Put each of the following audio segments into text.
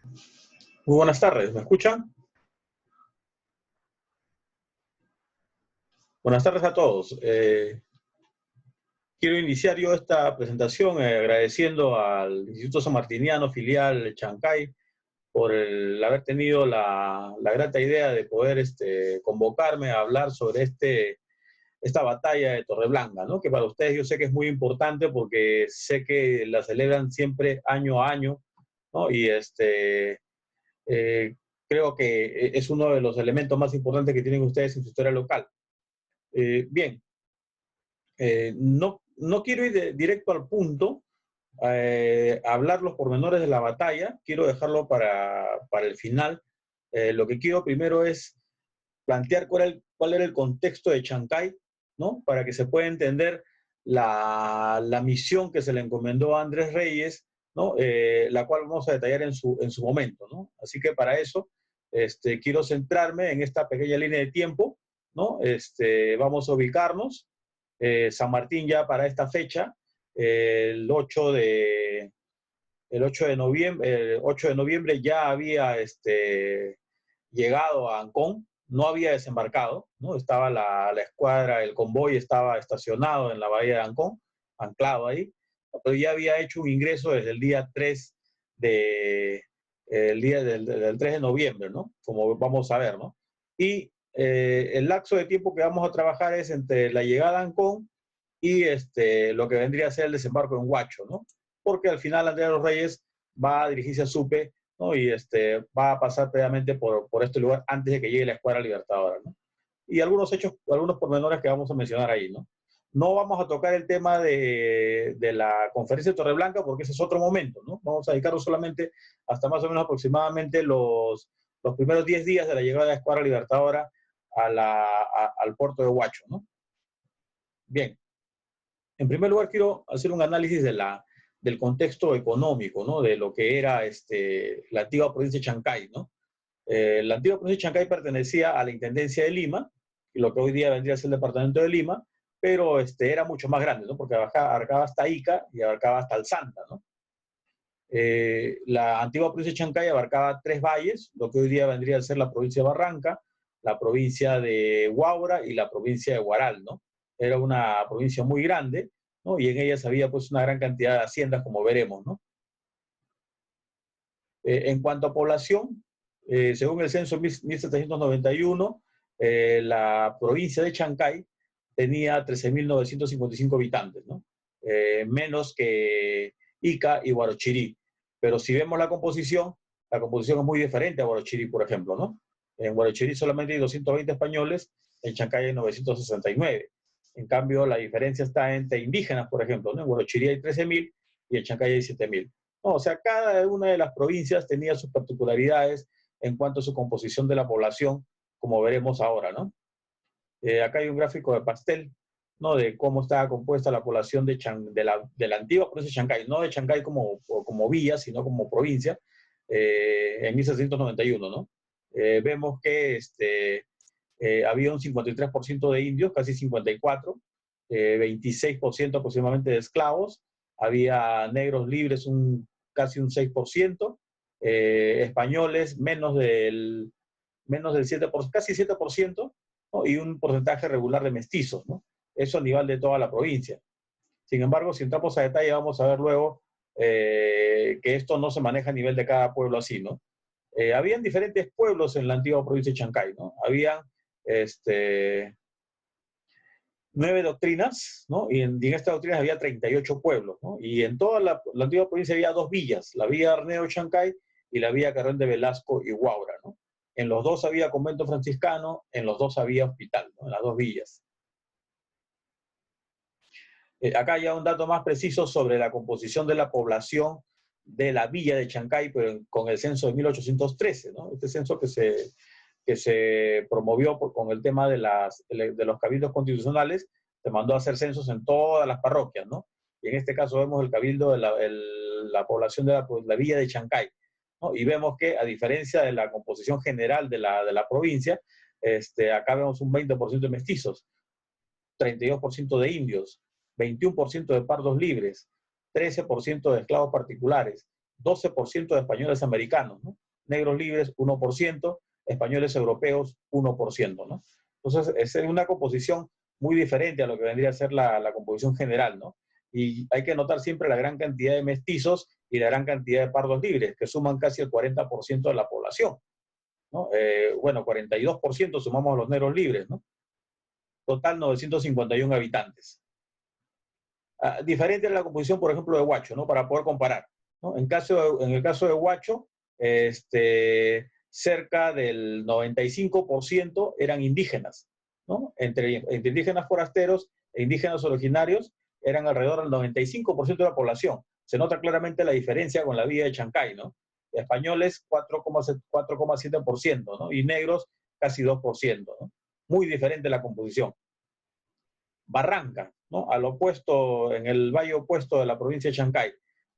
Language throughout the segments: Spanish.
Muy buenas tardes, ¿me escuchan? Buenas tardes a todos. Quiero iniciar yo esta presentación agradeciendo al Instituto Sanmartiniano filial Chancay por haber tenido la grata idea de poder convocarme a hablar sobre esta batalla de Torreblanca, ¿no? Que para ustedes yo sé que es muy importante porque sé que la celebran siempre año a año, ¿no? Eh, creo que es uno de los elementos más importantes que tienen ustedes en su historia local. Bien, no quiero ir directo al punto, hablar los pormenores de la batalla, quiero dejarlo para el final. Lo que quiero primero es plantear cuál era el contexto de Chancay, ¿no? Para que se pueda entender la misión que se le encomendó a Andrés Reyes, ¿no? La cual vamos a detallar en su momento, ¿no? Así que para eso quiero centrarme en esta pequeña línea de tiempo, ¿no? Vamos a ubicarnos. San Martín ya para esta fecha, el 8 de, el 8 de noviembre ya había llegado a Ancón, no había desembarcado, ¿no? Estaba la escuadra, el convoy estaba estacionado en la bahía de Ancón, anclado ahí, pero ya había hecho un ingreso desde el día 3 de, el día del 3 de noviembre, ¿no? Como vamos a ver, ¿no? Y el lapso de tiempo que vamos a trabajar es entre la llegada a Ancón y lo que vendría a ser el desembarco en Huacho, ¿no? Porque al final Andrea de los Reyes va a dirigirse a Supe, ¿no? Y va a pasar previamente por este lugar antes de que llegue la Escuadra Libertadora, ¿no? Y algunos hechos, algunos pormenores que vamos a mencionar ahí, ¿no? No vamos a tocar el tema de la conferencia de Torreblanca porque ese es otro momento, ¿no? Vamos a dedicarnos solamente hasta más o menos aproximadamente los primeros 10 días de la llegada de la Escuadra Libertadora al puerto de Huacho, ¿no? Bien, en primer lugar, quiero hacer un análisis del contexto económico, ¿no? De lo que era la antigua provincia de Chancay, ¿no? La antigua provincia de Chancay pertenecía a la Intendencia de Lima, y lo que hoy día vendría a ser el Departamento de Lima, pero era mucho más grande, ¿no? Porque abarcaba hasta Ica y abarcaba hasta el Santa, ¿no? La antigua provincia de Chancay abarcaba 3 valles, lo que hoy día vendría a ser la provincia de Barranca, la provincia de Huaura y la provincia de Huaral, ¿no? Era una provincia muy grande, ¿no? Y en ellas había pues una gran cantidad de haciendas, como veremos, ¿no? En cuanto a población, según el censo 1791, la provincia de Chancay tenía 13.955 habitantes, ¿no? Menos que Ica y Huarochirí. Pero si vemos la composición es muy diferente a Huarochirí, por ejemplo, ¿no? En Huarochirí solamente hay 220 españoles, en Chancay hay 969. En cambio, la diferencia está entre indígenas, por ejemplo, ¿no? En Huarochirí hay 13.000 y en Chancay hay 7.000. No, o sea, cada una de las provincias tenía sus particularidades en cuanto a su composición de la población, como veremos ahora, ¿no? Acá hay un gráfico de pastel, ¿no? De cómo estaba compuesta la población de la antigua provincia de Chancay, no de Chancay como villa, sino como provincia, en 1791, ¿no? Vemos que había un 53% de indios, casi 54, 26% aproximadamente de esclavos, había negros libres casi un 6%, españoles menos del 7%, casi 7%, ¿no? Y un porcentaje regular de mestizos, ¿no? Eso a nivel de toda la provincia. Sin embargo, si entramos a detalle, vamos a ver luego que esto no se maneja a nivel de cada pueblo así, ¿no? Habían diferentes pueblos en la antigua provincia de Chancay, ¿no? Habían este, 9 doctrinas, ¿no? Y en estas doctrinas había 38 pueblos, ¿no? Y en toda la antigua provincia había 2 villas, la villa Arneo Chancay y la villa Carrón de Velasco y Huaura, ¿no? En los dos había convento franciscano, en los dos había hospital, ¿no? En las 2 villas. Acá ya un dato más preciso sobre la composición de la población de la villa de Chancay, pero con el censo de 1813, ¿no? Este censo que se promovió con el tema de los cabildos constitucionales, se mandó a hacer censos en todas las parroquias, ¿no? Y en este caso vemos el cabildo de la población de la villa de Chancay, ¿no? Y vemos que, a diferencia de la composición general de la provincia, acá vemos un 20% de mestizos, 32% de indios, 21% de pardos libres, 13% de esclavos particulares, 12% de españoles americanos, ¿no? Negros libres, 1%, españoles europeos, 1%, ¿no? Entonces, es una composición muy diferente a lo que vendría a ser la composición general, ¿no? Y hay que notar siempre la gran cantidad de mestizos y la gran cantidad de pardos libres, que suman casi el 40% de la población, ¿no? Bueno, 42% sumamos a los negros libres, ¿no? Total 951 habitantes. Diferente a la composición, por ejemplo, de Huacho, ¿no? Para poder comparar, ¿no? En el caso de Huacho, cerca del 95% eran indígenas, ¿no? Entre indígenas forasteros e indígenas originarios eran alrededor del 95% de la población. Se nota claramente la diferencia con la villa de Chancay, ¿no? Españoles 4,7%, ¿no? Y negros casi 2%, ¿no? Muy diferente la composición. Barranca, ¿no? Al opuesto, en el valle opuesto de la provincia de Chancay,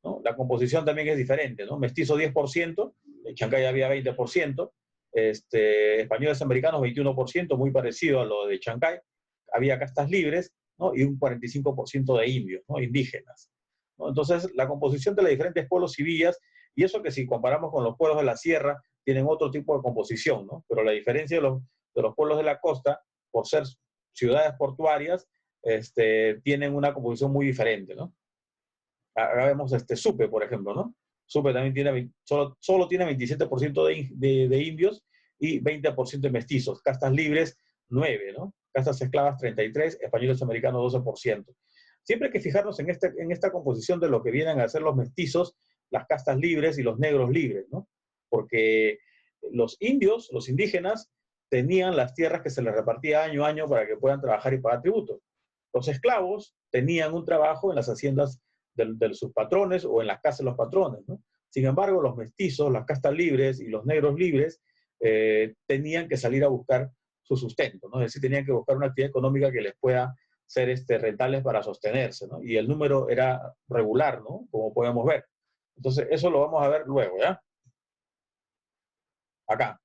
¿no? La composición también es diferente, ¿no? Mestizo 10%, en Chancay había 20%, españoles americanos 21%, muy parecido a lo de Chancay, había castas libres, ¿no? Y un 45% de indios, ¿no? Indígenas, ¿no? Entonces, la composición de los diferentes pueblos y villas, y eso que si comparamos con los pueblos de la sierra, tienen otro tipo de composición, ¿no? Pero la diferencia de los pueblos de la costa, por ser ciudades portuarias, tienen una composición muy diferente, ¿no? Acá vemos Supe, por ejemplo, ¿no? Supe también tiene, solo tiene 27% de indios y 20% de mestizos. Castas libres, 9, ¿no? Castas esclavas, 33, españoles americanos, 12%. Siempre hay que fijarnos en esta composición de lo que vienen a ser los mestizos, las castas libres y los negros libres, ¿no? Porque los indios, los indígenas, tenían las tierras que se les repartía año a año para que puedan trabajar y pagar tributo. Los esclavos tenían un trabajo en las haciendas de sus patrones o en las casas de los patrones, ¿no? Sin embargo, los mestizos, las castas libres y los negros libres tenían que salir a buscar su sustento, ¿no? Es decir, tenían que buscar una actividad económica que les pueda ser rentables para sostenerse, ¿no? Y el número era regular, ¿no? Como podemos ver. Entonces, eso lo vamos a ver luego, ¿ya? Acá.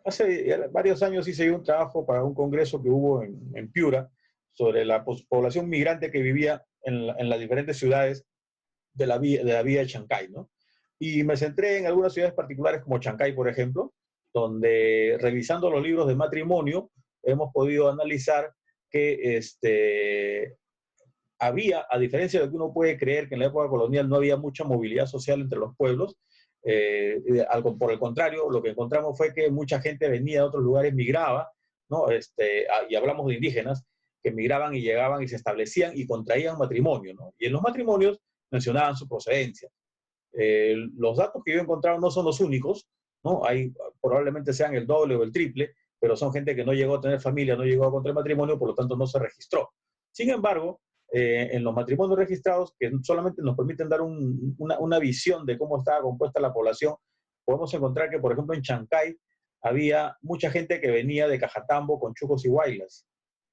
Hace varios años hice un trabajo para un congreso que hubo en Piura sobre la población migrante que vivía en las diferentes ciudades de la villa de Chancay, ¿no? Y me centré en algunas ciudades particulares como Chancay, por ejemplo, donde revisando los libros de matrimonio hemos podido analizar que había, a diferencia de lo que uno puede creer que en la época colonial no había mucha movilidad social entre los pueblos, por el contrario, lo que encontramos fue que mucha gente venía de otros lugares, migraba, ¿no? Y hablamos de indígenas que migraban y llegaban y se establecían y contraían matrimonio, ¿no? Y en los matrimonios mencionaban su procedencia. Los datos que yo he encontrado no son los únicos, ¿no? Probablemente sean el doble o el triple, pero son gente que no llegó a tener familia, no llegó a contraer matrimonio, por lo tanto no se registró. Sin embargo, en los matrimonios registrados, que solamente nos permiten dar una visión de cómo estaba compuesta la población, podemos encontrar que, por ejemplo, en Chancay había mucha gente que venía de Cajatambo, Conchucos y Huaylas,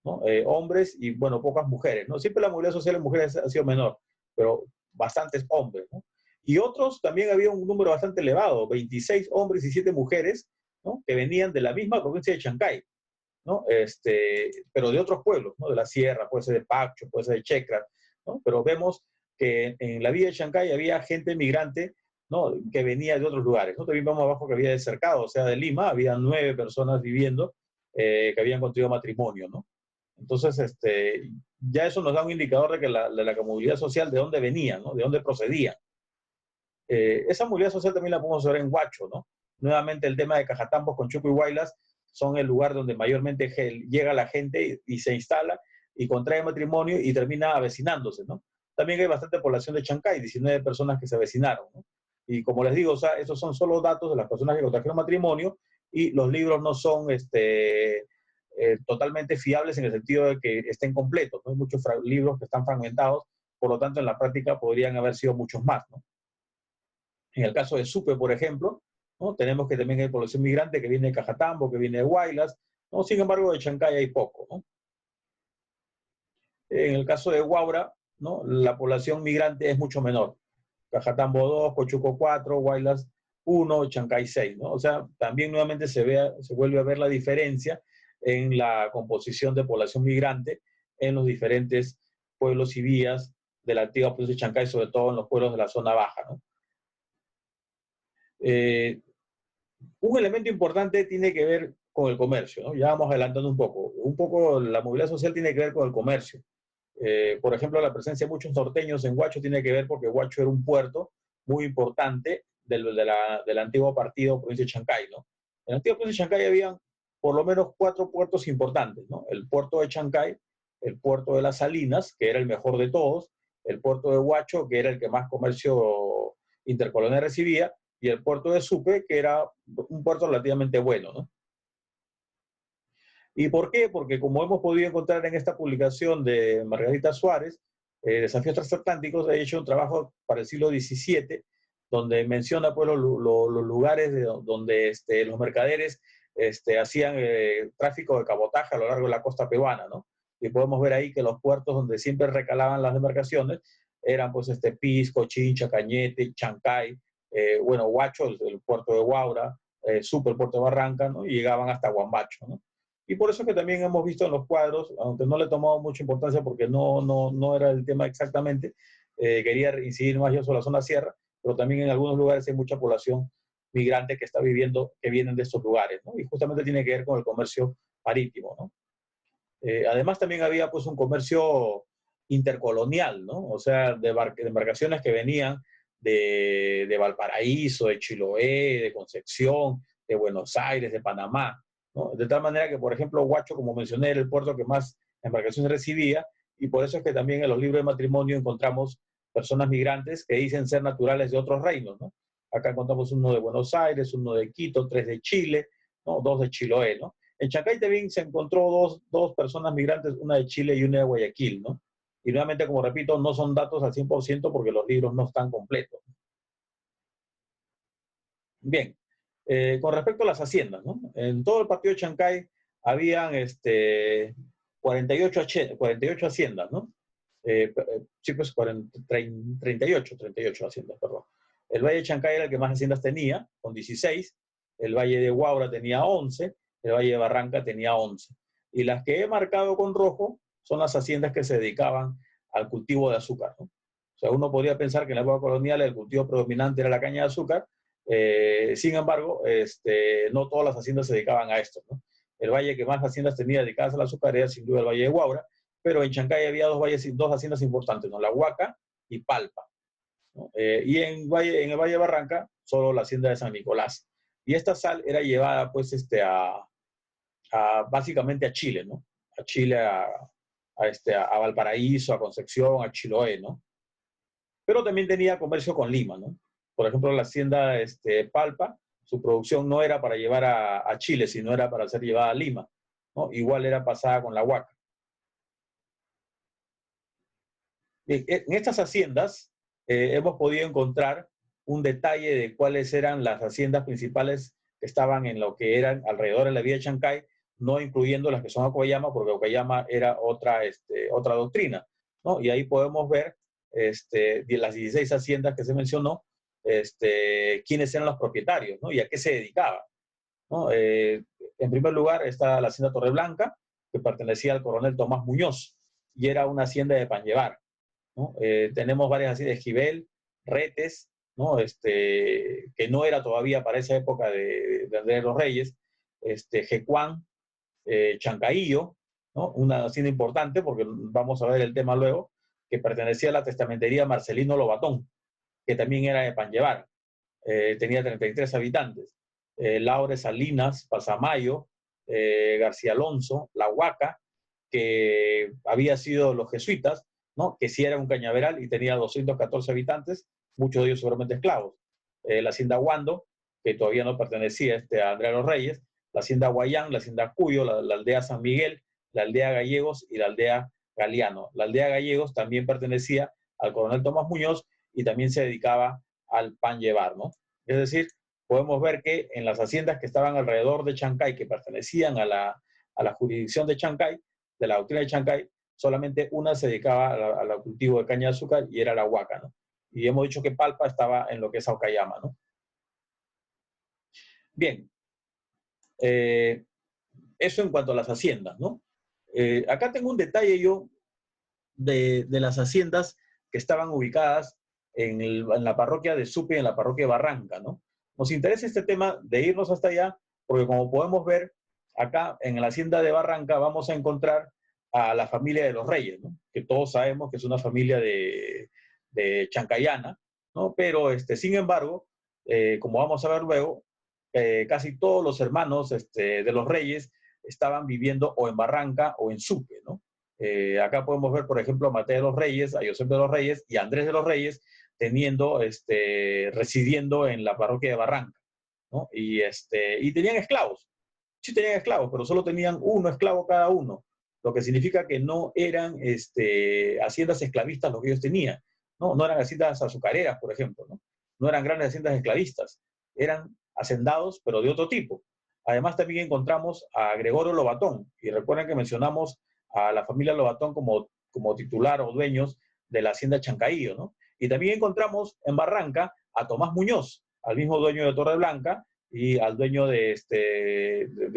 ¿no? Hombres y, bueno, pocas mujeres, ¿no? Siempre la movilidad social en mujeres ha sido menor, pero bastantes hombres, ¿no? Y otros también había un número bastante elevado, 26 hombres y 7 mujeres, ¿no? Que venían de la misma provincia de Chancay, ¿no? Pero de otros pueblos, ¿no? De la sierra, puede ser de Pacho, puede ser de Checra, ¿no? Pero vemos que en la villa de Chancay había gente migrante, ¿no? Que venía de otros lugares, ¿no? También vemos abajo que había de Cercado, o sea, de Lima, había 9 personas viviendo que habían contraído matrimonio, ¿no? Entonces, ya eso nos da un indicador de que de la movilidad social, de dónde venía, ¿no? De dónde procedía. Esa movilidad social también la podemos ver en Huacho, ¿no? Nuevamente el tema de Cajatambos, Conchuco y Huaylas son el lugar donde mayormente llega la gente y se instala y contrae matrimonio y termina avecinándose, ¿no? También hay bastante población de Chancay, 19 personas que se avecinaron, ¿no? Y como les digo, o sea, esos son solo datos de las personas que contrajeron matrimonio y los libros no son totalmente fiables en el sentido de que estén completos, ¿no? Hay muchos libros que están fragmentados, por lo tanto en la práctica podrían haber sido muchos más, ¿no? En el caso de Supe, por ejemplo, ¿no? Tenemos que también hay población migrante que viene de Cajatambo, que viene de Huaylas, ¿no? Sin embargo, de Chancay hay poco, ¿no? En el caso de Huaura, ¿no? La población migrante es mucho menor. Cajatambo 2, Cochuco 4, Huaylas 1, Chancay 6, ¿no? O sea, también nuevamente se vuelve a ver la diferencia en la composición de población migrante en los diferentes pueblos y villas de la antigua provincia de Chancay, sobre todo en los pueblos de la zona baja, ¿no? Eh, un elemento importante tiene que ver con el comercio, ¿no? Ya vamos adelantando un poco. Un poco la movilidad social tiene que ver con el comercio. Por ejemplo, la presencia de muchos norteños en Huacho tiene que ver porque Huacho era un puerto muy importante del antiguo partido provincia de Chancay, ¿no? En la antigua provincia de Chancay habían por lo menos 4 puertos importantes, ¿no? El puerto de Chancay, el puerto de Las Salinas, que era el mejor de todos, el puerto de Huacho, que era el que más comercio intercolonial recibía, y el puerto de Supe, que era un puerto relativamente bueno, ¿no? ¿Y por qué? Porque como hemos podido encontrar en esta publicación de Margarita Suárez, Desafíos Transatlánticos, ha hecho un trabajo para el siglo XVII, donde menciona pues, los lugares donde los mercaderes hacían tráfico de cabotaje a lo largo de la costa peruana, ¿no? Y podemos ver ahí que los puertos donde siempre recalaban las embarcaciones eran pues Pisco, Chincha, Cañete, Chancay, bueno, Huacho, el puerto de Huaura, Supe, el puerto de Barranca, ¿no? Y llegaban hasta Huambacho, ¿no? Y por eso que también hemos visto en los cuadros, aunque no le he tomado mucha importancia porque no era el tema exactamente, quería incidir más yo sobre la zona sierra, pero también en algunos lugares hay mucha población migrante que está viviendo, que vienen de estos lugares, ¿no? Y justamente tiene que ver con el comercio marítimo, ¿no? Además también había pues un comercio intercolonial, ¿no? O sea, de embarcaciones que venían de Valparaíso, de Chiloé, de Concepción, de Buenos Aires, de Panamá, ¿no? De tal manera que, por ejemplo, Huacho, como mencioné, era el puerto que más embarcaciones recibía, y por eso es que también en los libros de matrimonio encontramos personas migrantes que dicen ser naturales de otros reinos, ¿no? Acá encontramos uno de Buenos Aires, uno de Quito, 3 de Chile, ¿no? 2 de Chiloé, ¿no? En Chancay también se encontró dos personas migrantes, una de Chile y una de Guayaquil, ¿no? Y nuevamente, como repito, no son datos al 100% porque los libros no están completos. Bien, con respecto a las haciendas, ¿no? En todo el partido de Chancay habían 48 haciendas, ¿no? Sí, pues 38 haciendas, perdón. El Valle de Chancay era el que más haciendas tenía, con 16. El Valle de Huaura tenía 11. El Valle de Barranca tenía 11. Y las que he marcado con rojo son las haciendas que se dedicaban al cultivo de azúcar, ¿no? O sea, uno podría pensar que en la época colonial el cultivo predominante era la caña de azúcar. Sin embargo, no todas las haciendas se dedicaban a esto, ¿no? El valle que más haciendas tenía dedicadas al azúcar era sin duda el Valle de Huaura, pero en Chancay había dos haciendas importantes, ¿no? La Huaca y Palpa, ¿no? Y en el Valle de Barranca, solo la hacienda de San Nicolás. Y esta sal era llevada, pues, básicamente a Chile, ¿no? A Chile, a Valparaíso, a Concepción, a Chiloé, ¿no? Pero también tenía comercio con Lima, ¿no? Por ejemplo, la hacienda Palpa, su producción no era para llevar a Chile, sino era para ser llevada a Lima, ¿no? Igual era pasada con la Huaca. En estas haciendas hemos podido encontrar un detalle de cuáles eran las haciendas principales que estaban en lo que eran alrededor de la vía de Chancay, no incluyendo las que son Acuayama, porque Acuayama era otra doctrina, ¿no? Y ahí podemos ver de las 16 haciendas que se mencionó, quiénes eran los propietarios, ¿no? Y a qué se dedicaban, ¿no? En primer lugar está la hacienda Torreblanca, que pertenecía al coronel Tomás Muñoz, y era una hacienda de Panllevar, ¿no? Tenemos varias así de Esquivel, Retes, ¿no? Que no era todavía para esa época de Andrés de los Reyes, Jecuán, Chancaillo, ¿no? Una hacienda importante, porque vamos a ver el tema luego, que pertenecía a la testamentería Marcelino Lobatón, que también era de Panllevar, tenía 33 habitantes. Laure Salinas, Pasamayo, García Alonso, La Huaca, que había sido los jesuitas, ¿no? Que sí era un cañaveral y tenía 214 habitantes, muchos de ellos seguramente esclavos. La hacienda Guando, que todavía no pertenecía a Andrea los Reyes, la hacienda Guayán, la hacienda Cuyo, la aldea San Miguel, la aldea Gallegos y la aldea Galeano. La aldea Gallegos también pertenecía al coronel Tomás Muñoz y también se dedicaba al pan llevar, ¿no? Es decir, podemos ver que en las haciendas que estaban alrededor de Chancay, que pertenecían a la jurisdicción de Chancay, de la doctrina de Chancay, solamente una se dedicaba al cultivo de caña de azúcar y era la Huaca, ¿no? Y hemos dicho que Palpa estaba en lo que es Aucayama, ¿no? Bien, eso en cuanto a las haciendas, ¿no? Acá tengo un detalle yo de las haciendas que estaban ubicadas en la parroquia de Supe y en la parroquia de Barranca, ¿no? Nos interesa este tema de irnos hasta allá, porque como podemos ver, acá en la hacienda de Barranca vamos a encontrar a la familia de los Reyes, ¿no? Que todos sabemos que es una familia de chancayana, ¿no? Pero, sin embargo, como vamos a ver luego, casi todos los hermanos de los Reyes estaban viviendo o en Barranca o en Supe, ¿no? Acá podemos ver, por ejemplo, a Mateo de los Reyes, a José de los Reyes y a Andrés de los Reyes residiendo en la parroquia de Barranca, ¿no? Y tenían esclavos. Sí tenían esclavos, pero solo tenían uno esclavo cada uno, lo que significa que no eran haciendas esclavistas lo que ellos tenían, ¿no? No eran haciendas azucareras, por ejemplo, ¿no? No eran grandes haciendas esclavistas, eran hacendados, pero de otro tipo. Además, también encontramos a Gregorio Lobatón, y recuerden que mencionamos a la familia Lobatón como titular o dueños de la hacienda Chancaío, ¿no? Y también encontramos en Barranca a Tomás Muñoz, al mismo dueño de Torre Blanca, y al dueño de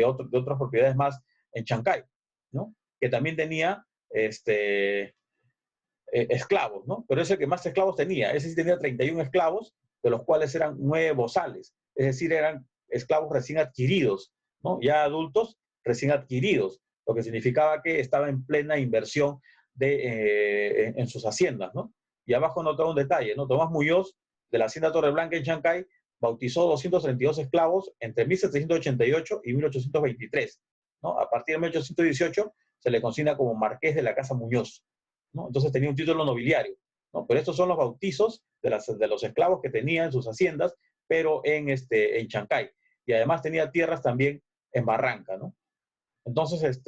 otras propiedades más en Chancay, ¿no? Que también tenía esclavos, ¿no? Pero ese el que más esclavos tenía. Ese sí tenía 31 esclavos, de los cuales eran 9 bozales. Es decir, eran esclavos recién adquiridos, ¿no? Ya adultos recién adquiridos, lo que significaba que estaba en plena inversión en sus haciendas, ¿no? Y abajo notaba un detalle, ¿no? Tomás Muñoz, de la hacienda Torreblanca en Chancay, bautizó 232 esclavos entre 1788 y 1823, ¿no? A partir de 1818 se le consigna como marqués de la Casa Muñoz, ¿no? Entonces tenía un título nobiliario, ¿no? Pero estos son los bautizos de los esclavos que tenía en sus haciendas, pero en Chancay. Y además tenía tierras también en Barranca, ¿no? Entonces,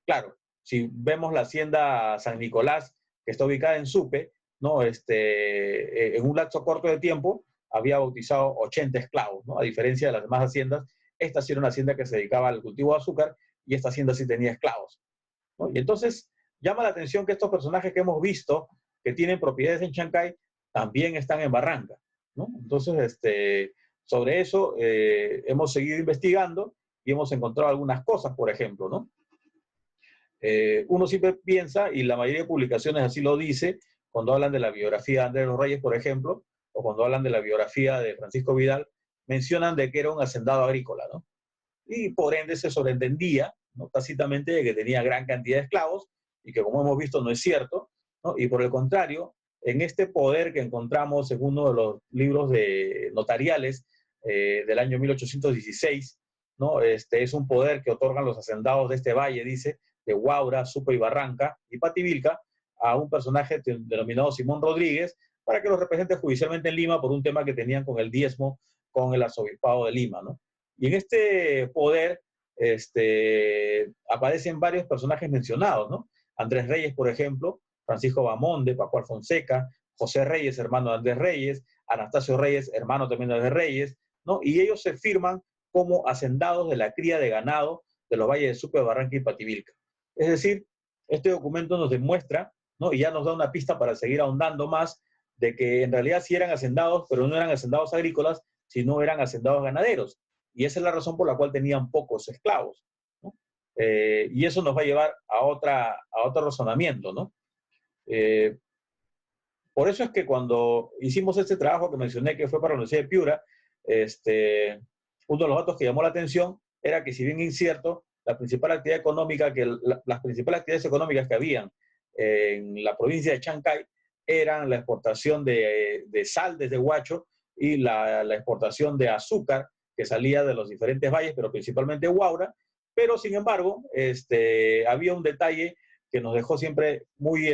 claro, si vemos la hacienda San Nicolás, que está ubicada en Supe, ¿no? En un lapso corto de tiempo, había bautizado 80 esclavos, ¿no? A diferencia de las demás haciendas, esta sí era una hacienda que se dedicaba al cultivo de azúcar y esta hacienda sí tenía esclavos, ¿no? Y entonces llama la atención que estos personajes que hemos visto, que tienen propiedades en Chancay, también están en Barranca, ¿no? Entonces, sobre eso hemos seguido investigando y hemos encontrado algunas cosas, por ejemplo, ¿no? Uno siempre piensa, y la mayoría de publicaciones así lo dice, cuando hablan de la biografía de Andrés de los Reyes, por ejemplo, o cuando hablan de la biografía de Francisco Vidal, mencionan de que era un hacendado agrícola, ¿no? Y por ende se sobreentendía, ¿no? Tácitamente, de que tenía gran cantidad de esclavos, y que como hemos visto no es cierto, ¿no? Y por el contrario, en este poder que encontramos en uno de los libros notariales del año 1816, ¿no? Es un poder que otorgan los hacendados de este valle, dice, de Huaura, Supe y Barranca y Pativilca, a un personaje denominado Simón Rodríguez, para que los represente judicialmente en Lima por un tema que tenían con el diezmo con el arzobispado de Lima, ¿no? Y en este poder aparecen varios personajes mencionados, ¿no? Andrés Reyes, por ejemplo, Francisco Bamonde, Pascual Fonseca, José Reyes, hermano de Andrés Reyes, Anastasio Reyes, hermano también de Andrés Reyes, ¿no? Y ellos se firman como hacendados de la cría de ganado de los valles de Supe, Barranca y Pativilca. Es decir, este documento nos demuestra, ¿no? Y ya nos da una pista para seguir ahondando más, de que en realidad sí eran hacendados, pero no eran hacendados agrícolas, sino eran hacendados ganaderos. Y esa es la razón por la cual tenían pocos esclavos, ¿no? Y eso nos va a llevar a otro razonamiento, ¿no? Por eso es que cuando hicimos este trabajo que mencioné, que fue para la Universidad de Piura, uno de los datos que llamó la atención era que, si bien incierto, la principal actividad económica, las principales actividades económicas que habían en la provincia de Chancay eran la exportación de sal desde Huacho y la exportación de azúcar que salía de los diferentes valles, pero principalmente Huaura. Pero, sin embargo, había un detalle que nos dejó siempre muy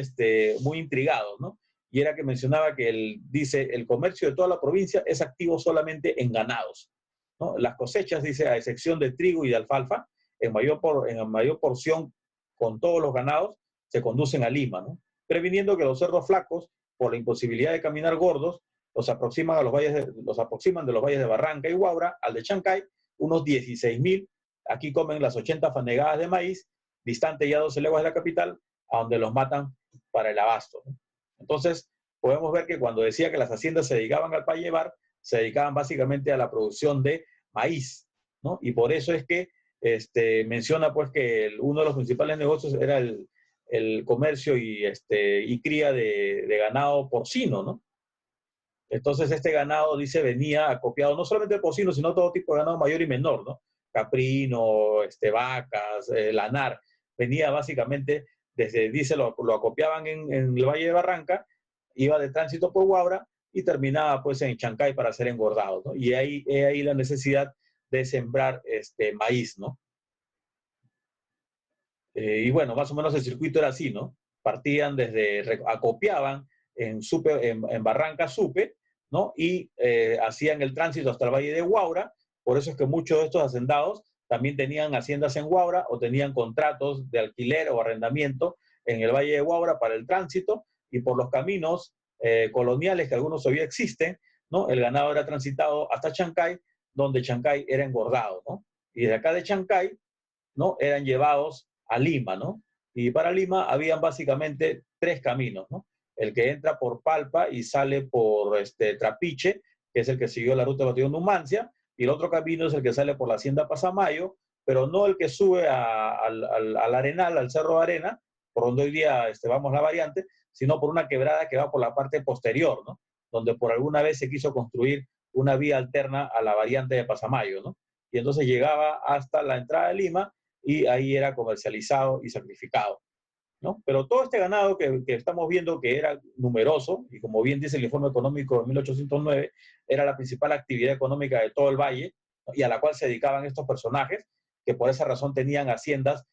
intrigados, ¿no? Y era que mencionaba que dice, el comercio de toda la provincia es activo solamente en ganados, ¿no? Las cosechas, dice, a excepción de trigo y de alfalfa, en mayor porción con todos los ganados, se conducen a Lima, ¿no? Previniendo que los cerdos flacos, por la imposibilidad de caminar gordos, los aproximan de los valles de Barranca y Huaura al de Chancay, unos 16.000. Aquí comen las 80 fanegadas de maíz, distante ya 12 leguas de la capital, a donde los matan para el abasto, ¿no? Entonces, podemos ver que cuando decía que las haciendas se dedicaban al pallevar, se dedicaban básicamente a la producción de maíz, ¿no? Y por eso es que menciona pues que uno de los principales negocios era el comercio y cría de ganado porcino, ¿no? Entonces este ganado, dice, venía acopiado no solamente de porcino, sino todo tipo de ganado mayor y menor, ¿no? Caprino, vacas, lanar. Venía básicamente desde, dice, lo acopiaban en el Valle de Barranca, iba de tránsito por Huaura y terminaba pues en Chancay para ser engordado, ¿no? Y ahí la necesidad de sembrar maíz, ¿no? Y bueno, más o menos el circuito era así, ¿no? Partían acopiaban en Barranca Supe, ¿no? Y hacían el tránsito hasta el Valle de Huaura. Por eso es que muchos de estos hacendados también tenían haciendas en Huaura o tenían contratos de alquiler o arrendamiento en el Valle de Huaura para el tránsito, y por los caminos coloniales que algunos todavía existen, ¿no? El ganado era transitado hasta Chancay, donde Chancay era engordado, ¿no? Y de acá de Chancay, ¿no? Eran llevados a Lima, ¿no? Y para Lima habían básicamente tres caminos, ¿no? El que entra por Palpa y sale por Trapiche, que es el que siguió la ruta de Batallón Numancia, y el otro camino es el que sale por la Hacienda Pasamayo, pero no el que sube al Arenal, al Cerro de Arena, por donde hoy día vamos la variante, sino por una quebrada que va por la parte posterior, ¿no? Donde por alguna vez se quiso construir una vía alterna a la variante de Pasamayo, ¿no? Y entonces llegaba hasta la entrada de Lima y ahí era comercializado y sacrificado, ¿no? Pero todo este ganado que estamos viendo, que era numeroso, y como bien dice el informe económico de 1809, era la principal actividad económica de todo el valle, ¿no? Y a la cual se dedicaban estos personajes, que por esa razón tenían haciendas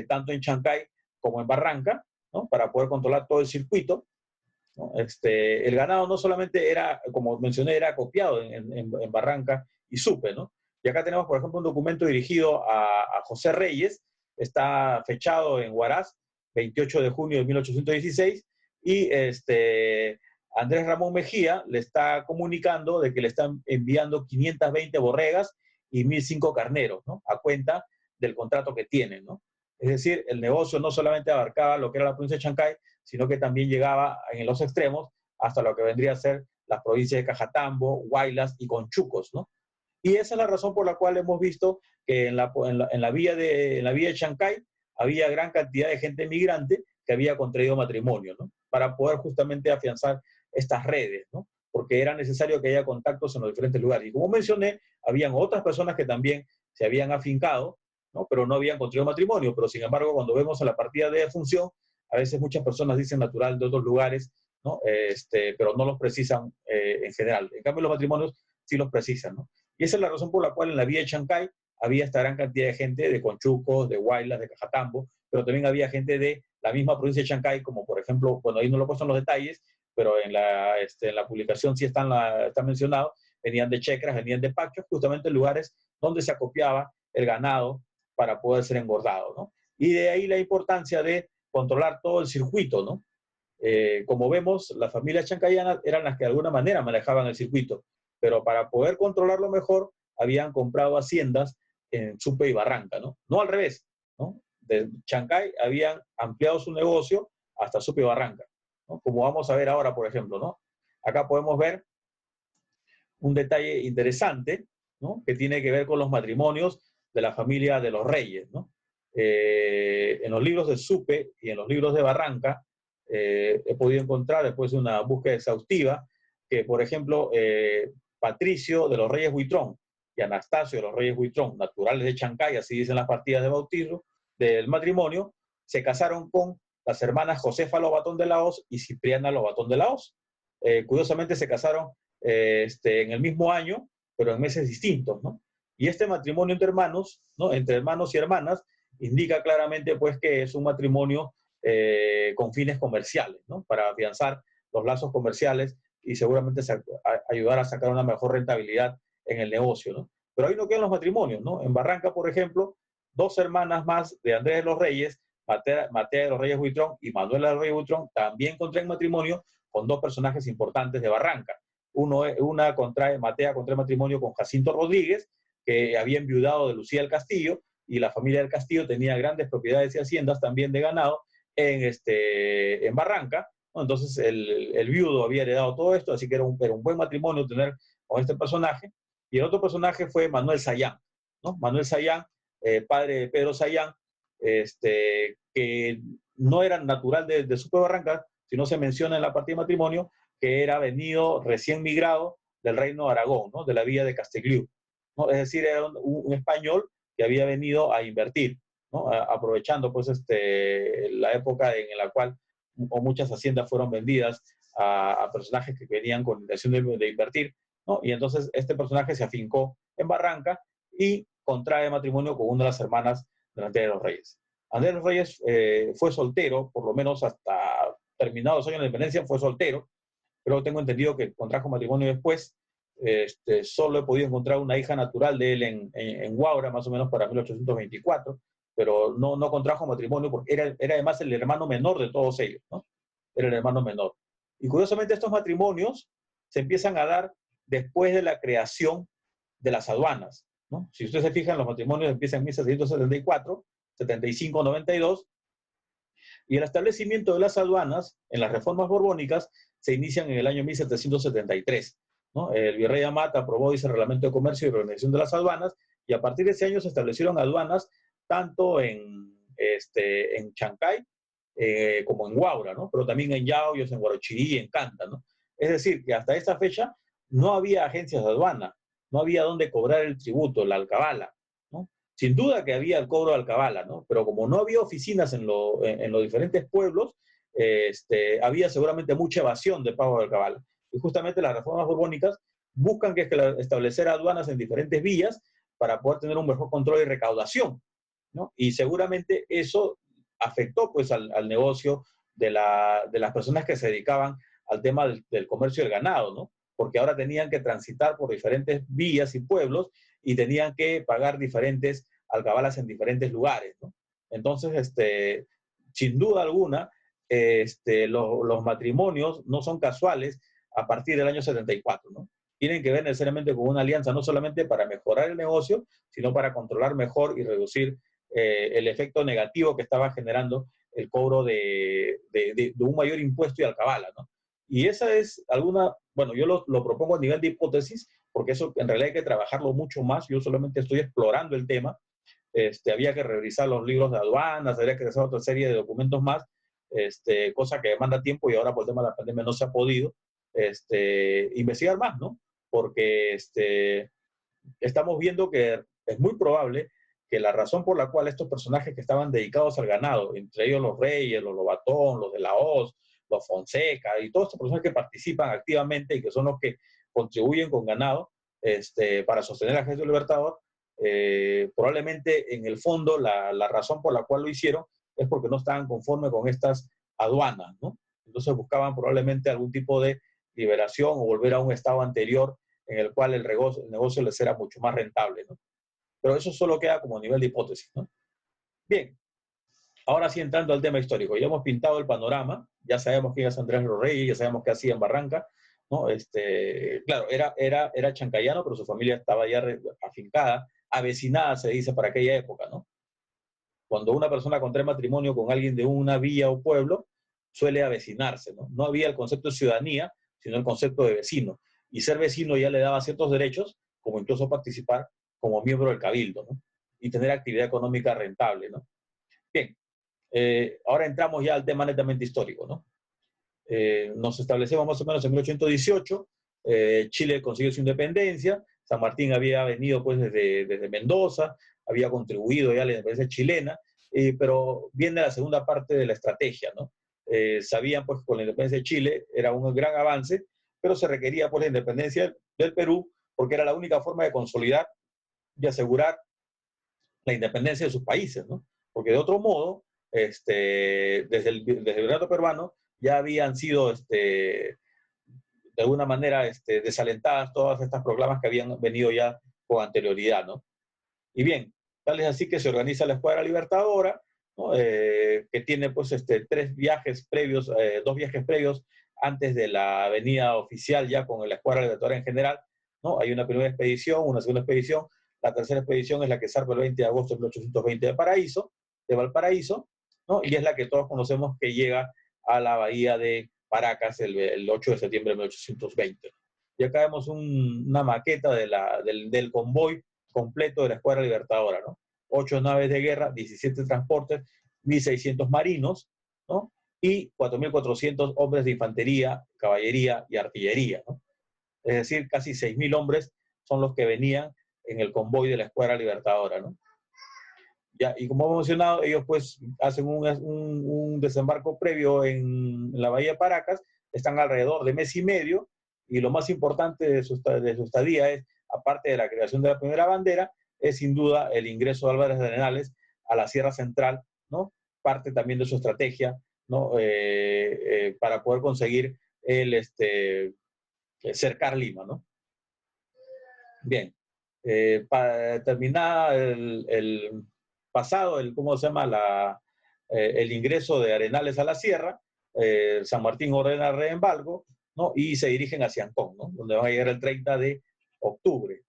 tanto en Chancay como en Barranca, ¿no? Para poder controlar todo el circuito, ¿no? El ganado no solamente era, como mencioné, era acopiado en Barranca y Supe, ¿no? Y acá tenemos, por ejemplo, un documento dirigido a José Reyes, está fechado en Huaraz, 28 de junio de 1816, y Andrés Ramón Mejía le está comunicando de que le están enviando 520 borregas y 1.005 carneros, ¿no? A cuenta del contrato que tienen, ¿no? Es decir, el negocio no solamente abarcaba lo que era la provincia de Chancay, sino que también llegaba en los extremos hasta lo que vendría a ser las provincias de Cajatambo, Huaylas y Conchucos, ¿no? Y esa es la razón por la cual hemos visto que en la vía de Chancay había gran cantidad de gente migrante que había contraído matrimonio, ¿no? Para poder justamente afianzar estas redes, ¿no? Porque era necesario que haya contactos en los diferentes lugares. Y como mencioné, habían otras personas que también se habían afincado, ¿no? Pero no habían contraído matrimonio. Pero sin embargo, cuando vemos a la partida de defunción, a veces muchas personas dicen natural de otros lugares, ¿no? Pero no los precisan en general. En cambio, los matrimonios sí los precisan, ¿no? Y esa es la razón por la cual en la vía de Chancay había esta gran cantidad de gente de Conchucos, de Huaylas, de Cajatambo, pero también había gente de la misma provincia de Chancay, como por ejemplo, bueno, ahí no lo he puesto en los detalles, pero en la publicación sí está mencionado, venían de Checras, venían de Pachos, justamente en lugares donde se acopiaba el ganado para poder ser engordado, ¿no? Y de ahí la importancia de controlar todo el circuito, ¿no? Como vemos, las familias chancayanas eran las que de alguna manera manejaban el circuito, pero para poder controlarlo mejor, habían comprado haciendas en Supe y Barranca, ¿no? No al revés, ¿no? De Chancay habían ampliado su negocio hasta Supe y Barranca, ¿no? Como vamos a ver ahora, por ejemplo, ¿no? Acá podemos ver un detalle interesante, ¿no? Que tiene que ver con los matrimonios de la familia de los Reyes, ¿no? En los libros de Supe y en los libros de Barranca, he podido encontrar, después de una búsqueda exhaustiva, que, por ejemplo, Patricio de los Reyes Huitrón y Anastasio de los Reyes Huitrón, naturales de Chancay, así dicen las partidas de bautizo del matrimonio, se casaron con las hermanas Josefa Lobatón de la Hoz y Cipriana Lobatón de la Hoz. Curiosamente se casaron en el mismo año, pero en meses distintos, ¿no? Y este matrimonio entre hermanos, ¿no? Entre hermanos y hermanas, indica claramente pues que es un matrimonio con fines comerciales, ¿no? Para afianzar los lazos comerciales y seguramente ayudar a sacar una mejor rentabilidad en el negocio, ¿no? Pero ahí no quedan los matrimonios, ¿no? En Barranca, por ejemplo, dos hermanas más de Andrés de los Reyes, Matea de los Reyes Huitrón y Manuela de los Reyes Huitrón, también contraen matrimonio con dos personajes importantes de Barranca. Matea contrae matrimonio con Jacinto Rodríguez, que había enviudado de Lucía del Castillo, y la familia del Castillo tenía grandes propiedades y haciendas también de ganado en Barranca, ¿no? Entonces el viudo había heredado todo esto, así que era un buen matrimonio tener con este personaje. Y el otro personaje fue Manuel Sayán, ¿no? Manuel Sayán, padre de Pedro Sayán, que no era natural de Supe Barranca, sino se menciona en la partida de matrimonio que era venido recién migrado del reino de Aragón, ¿no? De la villa de Castelló, ¿no? Es decir, era un español que había venido a invertir, ¿no? Aprovechando pues la época en la cual muchas haciendas fueron vendidas a personajes que venían con intención de invertir, ¿no? Y entonces este personaje se afincó en Barranca y contrae matrimonio con una de las hermanas de Andrés de los Reyes. Andrés de los Reyes fue soltero, por lo menos hasta terminados los años de independencia fue soltero, pero tengo entendido que contrajo matrimonio después. Solo he podido encontrar una hija natural de él en Huaura, más o menos para 1824, pero no contrajo matrimonio porque era además el hermano menor de todos ellos, ¿no? Era el hermano menor. Y curiosamente estos matrimonios se empiezan a dar después de la creación de las aduanas, ¿no? Si ustedes se fijan, los matrimonios empiezan en 1774, 75, 92, y el establecimiento de las aduanas en las reformas borbónicas se inician en el año 1773, ¿no? El virrey Amat aprobó ese reglamento de comercio y organización de las aduanas, y a partir de ese año se establecieron aduanas tanto en Chancay como en Huaura, ¿no? Pero también en Yauyos, en Huarochirí, en Canta, ¿no? Es decir, que hasta esta fecha no había agencias de aduana, no había dónde cobrar el tributo, la alcabala, ¿no? Sin duda que había el cobro de alcabala, ¿no? Pero como no había oficinas en los diferentes pueblos, había seguramente mucha evasión de pago de alcabala. Y justamente las reformas borbónicas buscan establecer aduanas en diferentes vías para poder tener un mejor control y recaudación, ¿no? Y seguramente eso afectó pues al negocio de las personas que se dedicaban al tema del comercio del ganado, ¿no? Porque ahora tenían que transitar por diferentes vías y pueblos y tenían que pagar diferentes alcabalas en diferentes lugares, ¿no? Entonces, sin duda alguna, los matrimonios no son casuales a partir del año 74, ¿no? Tienen que ver necesariamente con una alianza, no solamente para mejorar el negocio, sino para controlar mejor y reducir el efecto negativo que estaba generando el cobro de un mayor impuesto y alcabala, ¿no? Y esa es bueno, yo lo propongo a nivel de hipótesis, porque eso en realidad hay que trabajarlo mucho más. Yo solamente estoy explorando el tema. Había que revisar los libros de aduanas, habría que revisar otra serie de documentos más, cosa que demanda tiempo y ahora por el tema de la pandemia no se ha podido investigar más, ¿no? Porque estamos viendo que es muy probable que la razón por la cual estos personajes que estaban dedicados al ganado, entre ellos los Reyes, los Lobatón, los de la Hoz, los Fonseca y todos estos personajes que participan activamente y que son los que contribuyen con ganado para sostener al Ejército Libertador, probablemente en el fondo la razón por la cual lo hicieron es porque no estaban conformes con estas aduanas, ¿no? Entonces buscaban probablemente algún tipo de liberación o volver a un estado anterior en el cual el negocio les era mucho más rentable, ¿no? Pero eso solo queda como nivel de hipótesis, ¿no? Bien, ahora sí entrando al tema histórico, ya hemos pintado el panorama, ya sabemos quién es Andrés Los Reyes, ya sabemos qué hacía en Barranca, ¿no? Claro, era chancayano, pero su familia estaba ya afincada, avecinada se dice para aquella época, ¿no? Cuando una persona contrae matrimonio con alguien de una villa o pueblo, suele avecinarse, ¿no? No había el concepto de ciudadanía, sino el concepto de vecino. Y ser vecino ya le daba ciertos derechos, como incluso participar como miembro del cabildo, ¿no? Y tener actividad económica rentable, ¿no? Bien, ahora entramos ya al tema netamente histórico, ¿no? Nos establecemos más o menos en 1818, Chile consiguió su independencia, San Martín había venido pues desde Mendoza, había contribuido ya a la independencia chilena, pero viene la segunda parte de la estrategia, ¿no? Sabían pues que con la independencia de Chile era un gran avance, pero se requería pues la independencia del Perú porque era la única forma de consolidar y asegurar la independencia de sus países, ¿no? Porque de otro modo, desde el virreinato peruano ya habían sido, de alguna manera, desalentadas todas estas proclamas que habían venido ya con anterioridad, ¿no? Y bien, tal es así que se organiza la Escuadra Libertadora, ¿no? Que tiene pues dos viajes previos antes de la venida oficial ya con la Escuadra Libertadora en general, ¿no? Hay una primera expedición, una segunda expedición, la tercera expedición es la que zarpa el 20 de agosto de 1820 de Valparaíso, ¿no? Y es la que todos conocemos que llega a la bahía de Paracas el 8 de septiembre de 1820. Y acá vemos una maqueta del convoy completo de la Escuadra Libertadora, ¿no? 8 naves de guerra, 17 transportes, 1.600 marinos, ¿no? Y 4.400 hombres de infantería, caballería y artillería, ¿no? Es decir, casi 6.000 hombres son los que venían en el convoy de la Escuadra Libertadora, ¿no? Ya, y como hemos mencionado, ellos pues hacen un desembarco previo en la Bahía de Paracas, están alrededor de mes y medio, y lo más importante de su estadía es, aparte de la creación de la primera bandera, es sin duda el ingreso de Álvarez de Arenales a la Sierra Central, ¿no? Parte también de su estrategia, ¿no? Para poder conseguir cercar Lima, ¿no? Bien, para terminar el pasado, ¿cómo se llama? El ingreso de Arenales a la sierra, San Martín ordena el reembargo, ¿no? Y se dirigen hacia Ancón, ¿no? Donde van a llegar el 30 de octubre,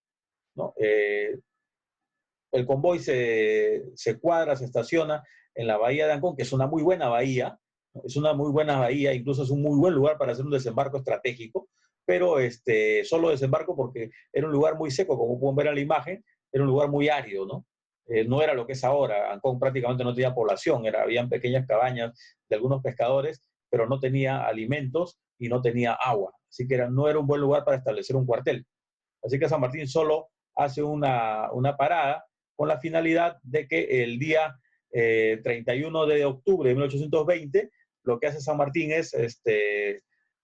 ¿no? El convoy se cuadra, se estaciona en la bahía de Ancón, que es una muy buena bahía, ¿no? Es una muy buena bahía, incluso es un muy buen lugar para hacer un desembarco estratégico, pero solo desembarco porque era un lugar muy seco, como pueden ver en la imagen, era un lugar muy árido, ¿no? No era lo que es ahora. Ancón prácticamente no tenía población, habían pequeñas cabañas de algunos pescadores, pero no tenía alimentos y no tenía agua. Así que no era un buen lugar para establecer un cuartel. Así que San Martín solo hace una parada con la finalidad de que el día 31 de octubre de 1820, lo que hace San Martín es,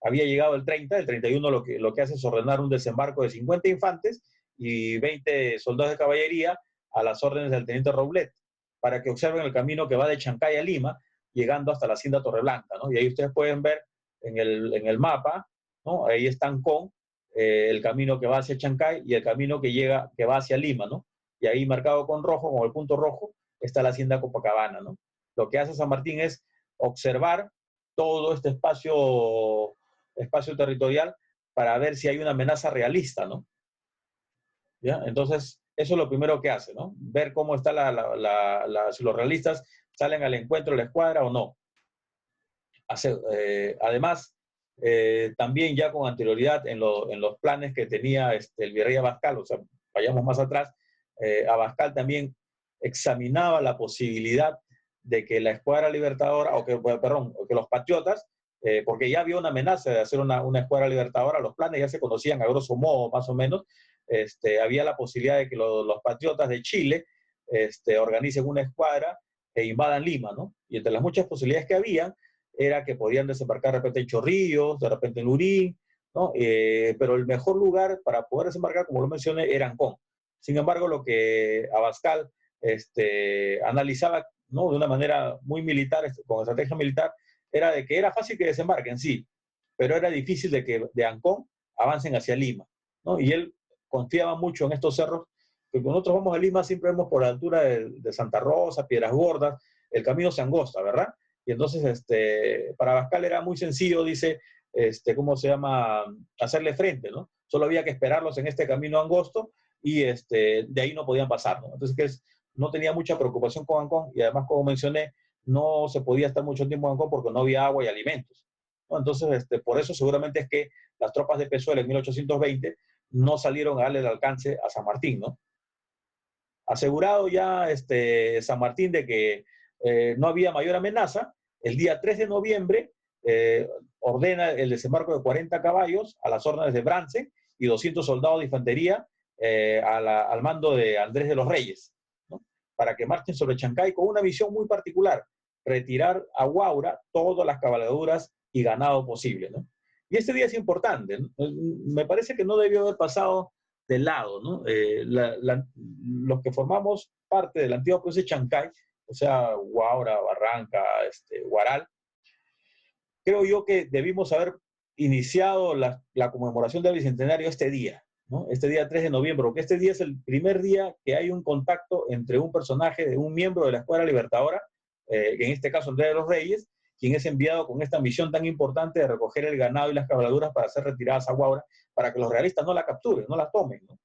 había llegado el 30, el 31 lo que hace es ordenar un desembarco de 50 infantes y 20 soldados de caballería a las órdenes del teniente Roblet, para que observen el camino que va de Chancay a Lima, llegando hasta la hacienda Torreblanca, ¿no? Y ahí ustedes pueden ver en el mapa, ¿no? Ahí están con el camino que va hacia Chancay y el camino que va hacia Lima, ¿no? Y ahí marcado con rojo, con el punto rojo, está la hacienda Copacabana, ¿no? Lo que hace San Martín es observar todo este espacio territorial para ver si hay una amenaza realista, ¿no? ¿Ya? Entonces, eso es lo primero que hace, ¿no? Ver cómo está si los realistas salen al encuentro de la escuadra o no. Además, también ya con anterioridad en los planes que tenía el virrey Abascal, o sea, vayamos más atrás, Abascal también examinaba la posibilidad de que la Escuadra Libertadora, o que los patriotas, porque ya había una amenaza de hacer una Escuadra Libertadora, los planes ya se conocían a grosso modo, más o menos, había la posibilidad de que los patriotas de Chile organicen una escuadra e invadan Lima, ¿no? Y entre las muchas posibilidades que había, era que podían desembarcar de repente en Chorrillos, de repente en Lurín, ¿no? Pero el mejor lugar para poder desembarcar, como lo mencioné, era Ancón. Sin embargo, lo que Abascal analizaba, ¿no? De una manera muy militar, con estrategia militar, era de que era fácil que desembarquen, sí, pero era difícil de que de Ancón avancen hacia Lima, ¿no? Y él confiaba mucho en estos cerros, que cuando nosotros vamos a Lima siempre vemos por la altura de Santa Rosa, Piedras Gordas, el camino se angosta, ¿verdad? Y entonces, para Abascal era muy sencillo, dice, ¿cómo se llama? Hacerle frente, ¿no? Solo había que esperarlos en este camino angosto y de ahí no podían pasar, ¿no? Entonces, no tenía mucha preocupación con Ancón y además, como mencioné, no se podía estar mucho tiempo en Ancón porque no había agua y alimentos, ¿no? Entonces, por eso seguramente es que las tropas de Pezuela en 1820 no salieron a darle el alcance a San Martín, ¿no? Asegurado ya San Martín de que no había mayor amenaza, el día 3 de noviembre ordena el desembarco de 40 caballos a las órdenes de Brance y 200 soldados de infantería al mando de Andrés de los Reyes, ¿no? Para que marchen sobre Chancay con una misión muy particular, retirar a Huaura todas las cabalgaduras y ganado posible, ¿no? Y este día es importante, ¿no? Me parece que no debió haber pasado de lado, ¿no? Los que formamos parte de la antigua provincia de Chancay, o sea, Huaura, Barranca, Huaral, creo yo que debimos haber iniciado la conmemoración del Bicentenario este día, ¿no? Este día 3 de noviembre, porque este día es el primer día que hay un contacto entre un personaje, un miembro de la Escuadra Libertadora, en este caso Andrés de los Reyes, quien es enviado con esta misión tan importante de recoger el ganado y las cabalgaduras para ser retiradas a Huaura, para que los realistas no la capturen, no la tomen, ¿no?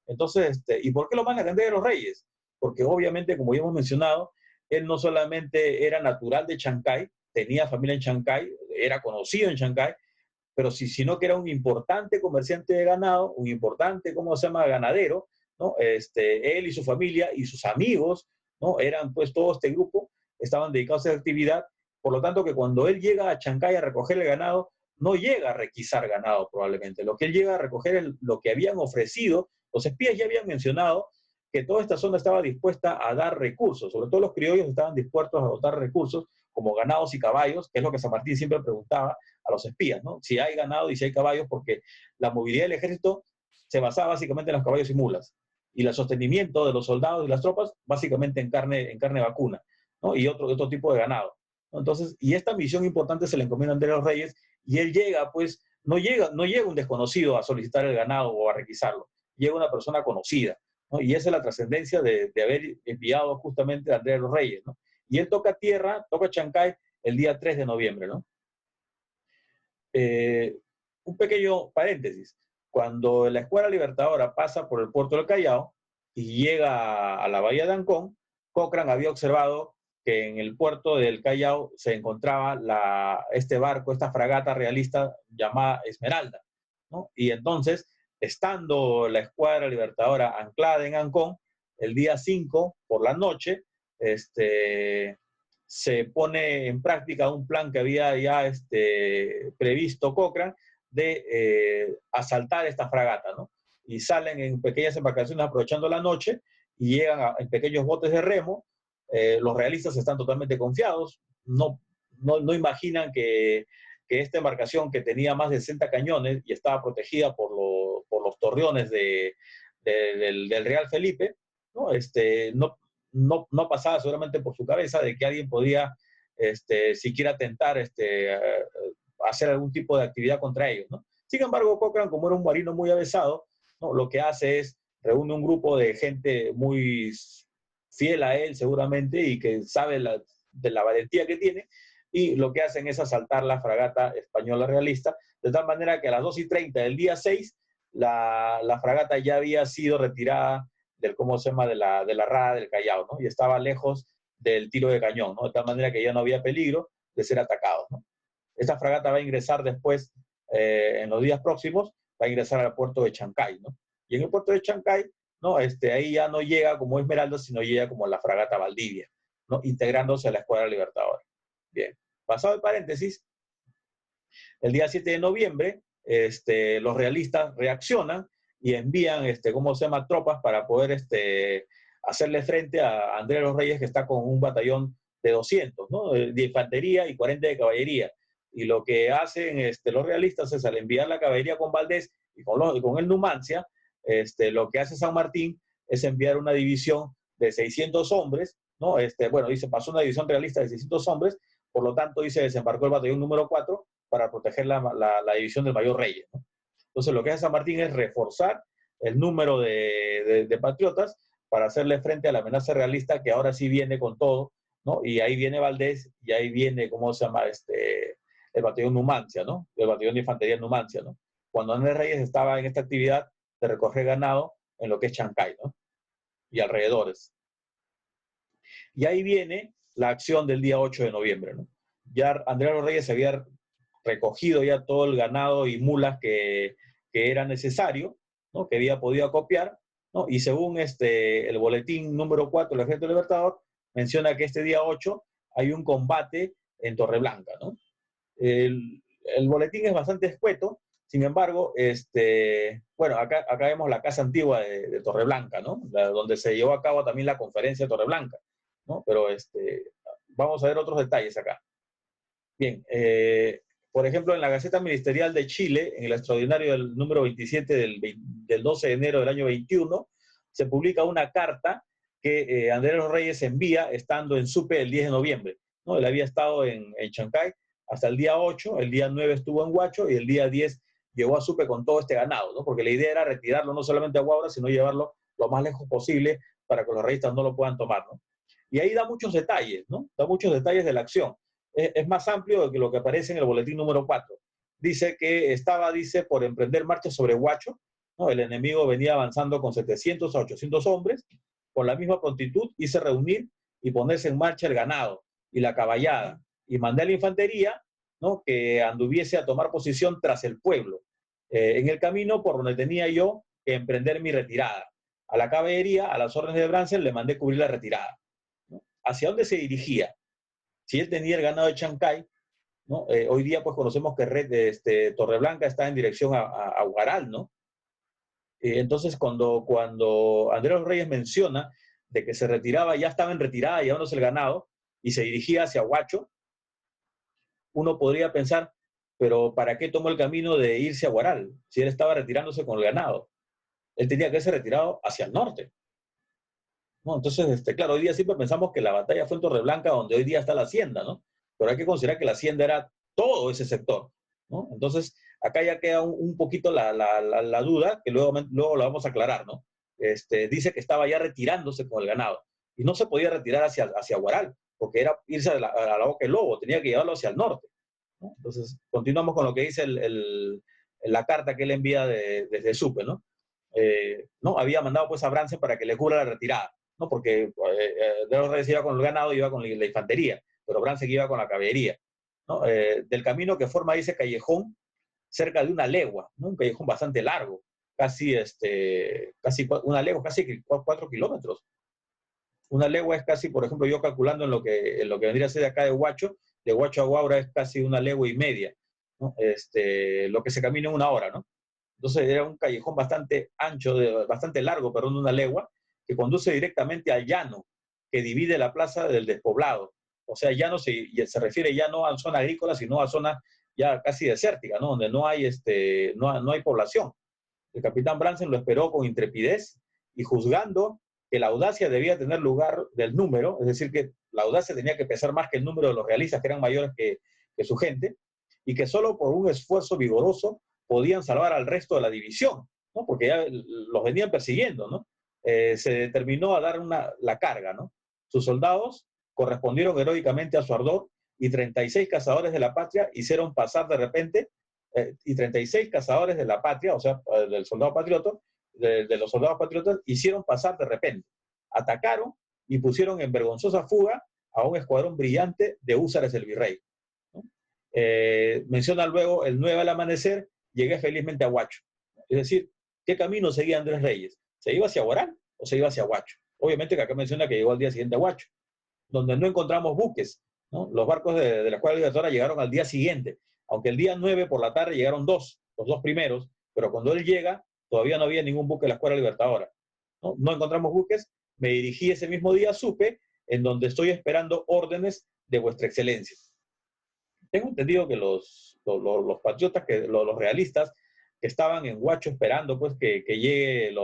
Entonces, ¿y por qué lo manda Andrés de los Reyes? Porque obviamente, como ya hemos mencionado, él no solamente era natural de Chancay, tenía familia en Chancay, era conocido en Chancay, pero sino que era un importante comerciante de ganado, un importante, ¿cómo se llama?, ganadero, ¿no? Él y su familia y sus amigos, ¿no? Eran pues todo este grupo, estaban dedicados a esa actividad, por lo tanto que cuando él llega a Chancay a recoger el ganado, no llega a requisar ganado probablemente, lo que él llega a recoger es lo que habían ofrecido, los espías ya habían mencionado que toda esta zona estaba dispuesta a dar recursos, sobre todo los criollos estaban dispuestos a dotar recursos como ganados y caballos, que es lo que San Martín siempre preguntaba a los espías, ¿no? Si hay ganado y si hay caballos, porque la movilidad del ejército se basaba básicamente en los caballos y mulas, y el sostenimiento de los soldados y las tropas básicamente en carne vacuna, ¿no? Y otro tipo de ganado, ¿no? Entonces, y esta misión importante se le encomienda a Andrés de los Reyes, y él llega, pues, no llega un desconocido a solicitar el ganado o a requisarlo, llega una persona conocida, ¿no? Y esa es la trascendencia de haber enviado justamente a Andrés de los Reyes, ¿no? Y él toca tierra, toca Chancay el día 3 de noviembre, ¿no? Un pequeño paréntesis. Cuando la Escuadra Libertadora pasa por el puerto del Callao y llega a la bahía de Ancón, Cochrane había observado que en el puerto del Callao se encontraba este barco, esta fragata realista llamada Esmeralda, ¿no? Y entonces, estando la Escuadra Libertadora anclada en Ancón, el día 5 por la noche, se pone en práctica un plan que había ya previsto Cochrane de asaltar esta fragata, ¿no? Y salen en pequeñas embarcaciones aprovechando la noche y llegan en pequeños botes de remo. Los realistas están totalmente confiados, no imaginan que esta embarcación que tenía más de 60 cañones y estaba protegida por los torreones del Real Felipe, ¿no? No pasaba seguramente por su cabeza de que alguien podía siquiera tentar hacer algún tipo de actividad contra ellos, ¿no? Sin embargo, Cochrane, como era un marino muy avesado, ¿no? Lo que hace es reúne un grupo de gente muy fiel a él seguramente y que sabe de la valentía que tiene, y lo que hacen es asaltar la fragata española realista, de tal manera que a las 2:30 del día 6 la fragata ya había sido retirada ¿cómo se llama? De la rada del Callao, ¿no? Y estaba lejos del tiro de cañón, ¿no? De tal manera que ya no había peligro de ser atacado, ¿no? Esta fragata va a ingresar después, en los días próximos, va a ingresar al puerto de Chancay, ¿no? Y en el puerto de Chancay, ¿no? Ahí ya no llega como Esmeralda, sino llega como la fragata Valdivia, ¿no? Integrándose a la Escuadra Libertadora. Bien, pasado el paréntesis, el día 7 de noviembre, los realistas reaccionan y envían, ¿cómo se llama?, tropas para poder hacerle frente a Andrés de los Reyes, que está con un batallón de 200, ¿no? De infantería y 40 de caballería. Y lo que hacen los realistas es, al enviar la caballería con Valdés y con el Numancia, lo que hace San Martín es enviar una división de 600 hombres, ¿no? Bueno, dice, pasó una división realista de 600 hombres, por lo tanto, dice, desembarcó el batallón número 4 para proteger la división del Mayor Reyes, ¿no? Entonces, lo que hace San Martín es reforzar el número de patriotas para hacerle frente a la amenaza realista, que ahora sí viene con todo, ¿no? Y ahí viene Valdés, y ahí viene, ¿cómo se llama? El batallón Numancia, ¿no? El batallón de infantería Numancia, ¿no? Cuando Andrés Reyes estaba en esta actividad de recoger ganado en lo que es Chancay, ¿no? Y alrededores. Y ahí viene la acción del día 8 de noviembre, ¿no? Ya Andrés de los Reyes había recogido ya todo el ganado y mulas que era necesario, ¿no? Que había podido acopiar, ¿no? Y según el boletín número 4 del Ejército Libertador, menciona que este día 8 hay un combate en Torreblanca, ¿no? El boletín es bastante escueto, sin embargo, bueno, acá vemos la casa antigua de Torreblanca, ¿no? Donde se llevó a cabo también la conferencia de Torreblanca, ¿no? Pero vamos a ver otros detalles acá. Bien, por ejemplo, en la Gaceta Ministerial de Chile, en el extraordinario del número 27 del 12 de enero del año 21, se publica una carta que Andrés de los Reyes envía estando en Supe el 10 de noviembre, ¿no? Él había estado en Chancay hasta el día 8, el día 9 estuvo en Huacho y el día 10 llegó a Supe con todo este ganado, ¿no? Porque la idea era retirarlo no solamente a Huaura, sino llevarlo lo más lejos posible para que los realistas no lo puedan tomar, ¿no? Y ahí da muchos detalles, ¿no? Da muchos detalles de la acción. Es más amplio que lo que aparece en el boletín número 4. Dice que dice, por emprender marcha sobre Huacho, ¿no? El enemigo venía avanzando con 700 a 800 hombres, con la misma prontitud hice reunir y ponerse en marcha el ganado y la caballada, y mandé a la infantería, ¿no? Que anduviese a tomar posición tras el pueblo, en el camino por donde tenía yo que emprender mi retirada. A la caballería, a las órdenes de Bransen, le mandé cubrir la retirada. hacia dónde se dirigía. Si él tenía el ganado de Chancay, ¿no? Hoy día pues conocemos que Torreblanca está en dirección a Huaral, ¿no? Entonces cuando Andrés Reyes menciona de que se retiraba, ya estaba en retirada, llevándose el ganado, y se dirigía hacia Huacho, uno podría pensar, pero ¿para qué tomó el camino de irse a Huaral? Si él estaba retirándose con el ganado. Él tenía que ser retirado hacia el norte, ¿no? Entonces, claro, hoy día siempre pensamos que la batalla fue en Torreblanca, donde hoy día está la hacienda, ¿no? Pero hay que considerar que la hacienda era todo ese sector, ¿no? Entonces, acá ya queda un poquito la duda, que luego la vamos a aclarar, ¿no? Dice que estaba ya retirándose con el ganado, y no se podía retirar hacia Huaral, porque era irse a la boca del lobo, tenía que llevarlo hacia el norte, ¿no? Entonces, continuamos con lo que dice la carta que él envía desde Supe, ¿no? ¿No? Había mandado pues a Brance para que le cubra la retirada, ¿no? Porque de los Reyes iba con el ganado, iba con la infantería, pero Brance iba con la caballería, ¿no? Del camino que forma ese callejón, cerca de una legua, ¿no? Un callejón bastante largo, casi una legua, casi 4 kilómetros. Una legua es casi, por ejemplo, yo calculando en lo que vendría a ser de acá de Huacho a Huaura es casi una legua y media, ¿no? Lo que se camina en una hora, ¿no? Entonces era un callejón bastante ancho, bastante largo, perdón, de una legua, que conduce directamente al llano, que divide la plaza del despoblado. O sea, llano se refiere ya no a zona agrícola, sino a zona ya casi desértica, ¿no? Donde no hay población. El capitán Bransen lo esperó con intrepidez y juzgando que la audacia debía tener lugar del número, es decir, que la audacia tenía que pesar más que el número de los realistas, que eran mayores que su gente, y que solo por un esfuerzo vigoroso podían salvar al resto de la división, ¿no? Porque ya los venían persiguiendo, ¿no? Se determinó a dar la carga, ¿no? Sus soldados correspondieron heroicamente a su ardor y 36 cazadores de la patria hicieron pasar de repente, y 36 cazadores de la patria, o sea, del soldado patriota, de los soldados patriotas, hicieron pasar de repente. Atacaron y pusieron en vergonzosa fuga a un escuadrón brillante de húsares del virrey, ¿no? Menciona luego, el 9 al amanecer, llegué felizmente a Huacho. Es decir, ¿qué camino seguía Andrés Reyes? ¿Se iba hacia Huaral o se iba hacia Huacho? Obviamente que acá menciona que llegó al día siguiente a Huacho, donde no encontramos buques, ¿no? Los barcos de la Escuadra Libertadora llegaron al día siguiente, aunque el día 9 por la tarde llegaron los dos primeros, pero cuando él llega, todavía no había ningún buque de la Escuadra Libertadora, ¿no? No encontramos buques, me dirigí ese mismo día a Supe, en donde estoy esperando órdenes de vuestra excelencia. Tengo entendido que los patriotas, los realistas, que estaban en Huacho esperando pues que llegue la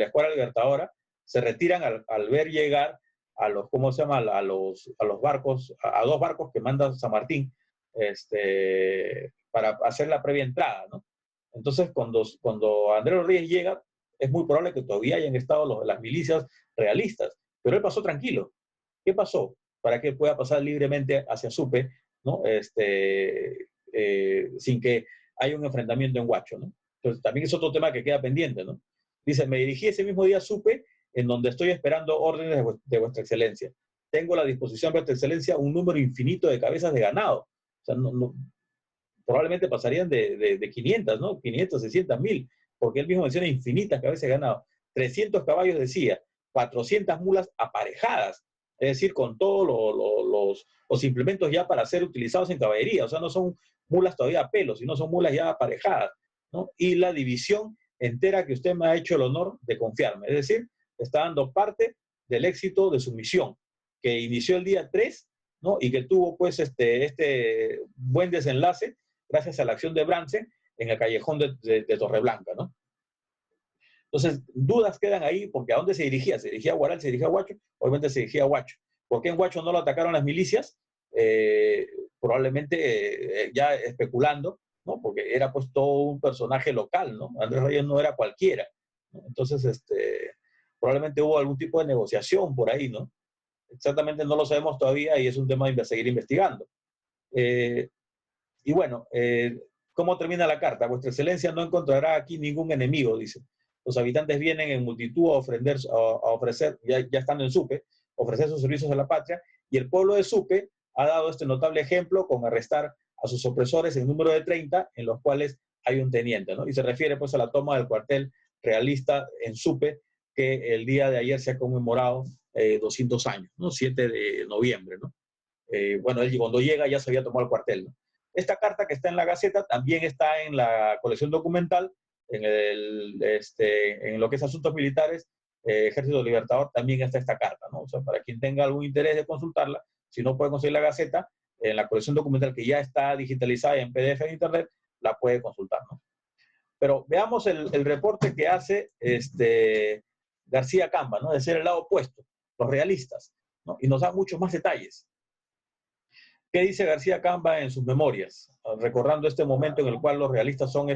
Escuadra Libertadora, se retiran al ver llegar a los, ¿cómo se llama? A los barcos, a 2 barcos que manda San Martín, para hacer la previa entrada, ¿no? Entonces, cuando Andrés Reyes llega, es muy probable que todavía hayan estado las milicias realistas, pero él pasó tranquilo. ¿Qué pasó? Para que él pueda pasar libremente hacia Supe, ¿no? Sin que haya un enfrentamiento en Huacho, ¿no? Entonces, también es otro tema que queda pendiente, ¿no? Dice, me dirigí ese mismo día a Supe, en donde estoy esperando órdenes de vuestra excelencia. Tengo a la disposición de vuestra excelencia un número infinito de cabezas de ganado. O sea, probablemente pasarían de 500, ¿no? 500, 600, 1000, porque él mismo menciona infinitas cabezas de ganado. 300 caballos decía, 400 mulas aparejadas, es decir, con todos los implementos ya para ser utilizados en caballería. O sea, no son mulas todavía a pelo, sino son mulas ya aparejadas, ¿no? Y la división entera que usted me ha hecho el honor de confiarme. Es decir, está dando parte del éxito de su misión, que inició el día 3, ¿no? Y que tuvo pues este buen desenlace gracias a la acción de Brance en el callejón de Torreblanca, ¿no? Entonces, dudas quedan ahí, porque ¿a dónde se dirigía? ¿Se dirigía a Huaral? ¿Se dirigía a Huacho? Obviamente se dirigía a Huacho. ¿Por qué en Huacho no lo atacaron las milicias? Probablemente ya especulando, ¿no? Porque era pues todo un personaje local, ¿no? Andrés Reyes no era cualquiera, ¿no? Entonces, probablemente hubo algún tipo de negociación por ahí, ¿no? Exactamente no lo sabemos todavía y es un tema de seguir investigando. Y bueno, ¿cómo termina la carta? Vuestra excelencia no encontrará aquí ningún enemigo, dice. Los habitantes vienen en multitud a ofrecer, ya estando en Supe, ofrecer sus servicios a la patria, y el pueblo de Supe ha dado este notable ejemplo con arrestar a sus opresores en número de 30, en los cuales hay un teniente, ¿no? Y se refiere pues a la toma del cuartel realista en Supe, que el día de ayer se ha conmemorado 200 años, ¿no? 7 de noviembre, ¿no? Bueno, él cuando llega ya se había tomado el cuartel, ¿no? Esta carta que está en la Gaceta también está en la colección documental, en lo que es Asuntos Militares, Ejército Libertador, también está esta carta, ¿no? O sea, para quien tenga algún interés de consultarla, si no puede conseguir la Gaceta, en la colección documental que ya está digitalizada en PDF en Internet, la puede consultar, ¿no? Pero veamos el reporte que hace García Camba, ¿no? De ser el lado opuesto, los realistas, ¿no? Y nos da muchos más detalles. ¿Qué dice García Camba en sus memorias? Recordando este momento en el cual los realistas son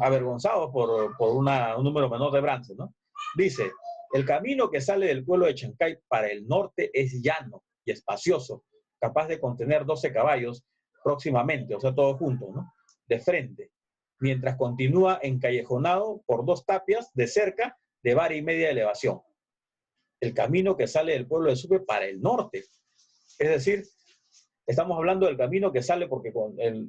avergonzados por un número menor de Brandsen, ¿no? Dice, el camino que sale del pueblo de Chancay para el norte es llano y espacioso, capaz de contener 12 caballos próximamente, o sea, todos juntos, ¿no? De frente, mientras continúa encallejonado por 2 tapias de cerca de vara y media de elevación. El camino que sale del pueblo de Supe para el norte. Es decir, estamos hablando del camino que sale porque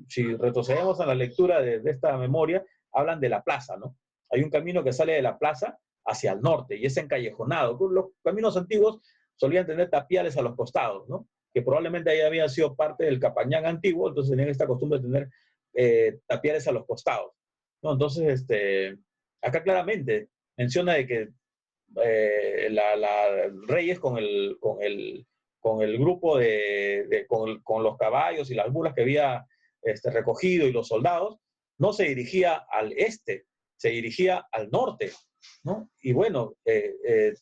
si retrocedemos a la lectura de esta memoria, hablan de la plaza, ¿no? Hay un camino que sale de la plaza hacia el norte y es encallejonado. Los caminos antiguos solían tener tapiales a los costados, ¿no? Que probablemente ahí había sido parte del Capañán antiguo, entonces tenían esta costumbre de tener tapiales a los costados, ¿no? Entonces, acá claramente menciona de que Reyes con el grupo con los caballos y las mulas que había recogido y los soldados, no se dirigía al este, se dirigía al norte, ¿no? Y bueno,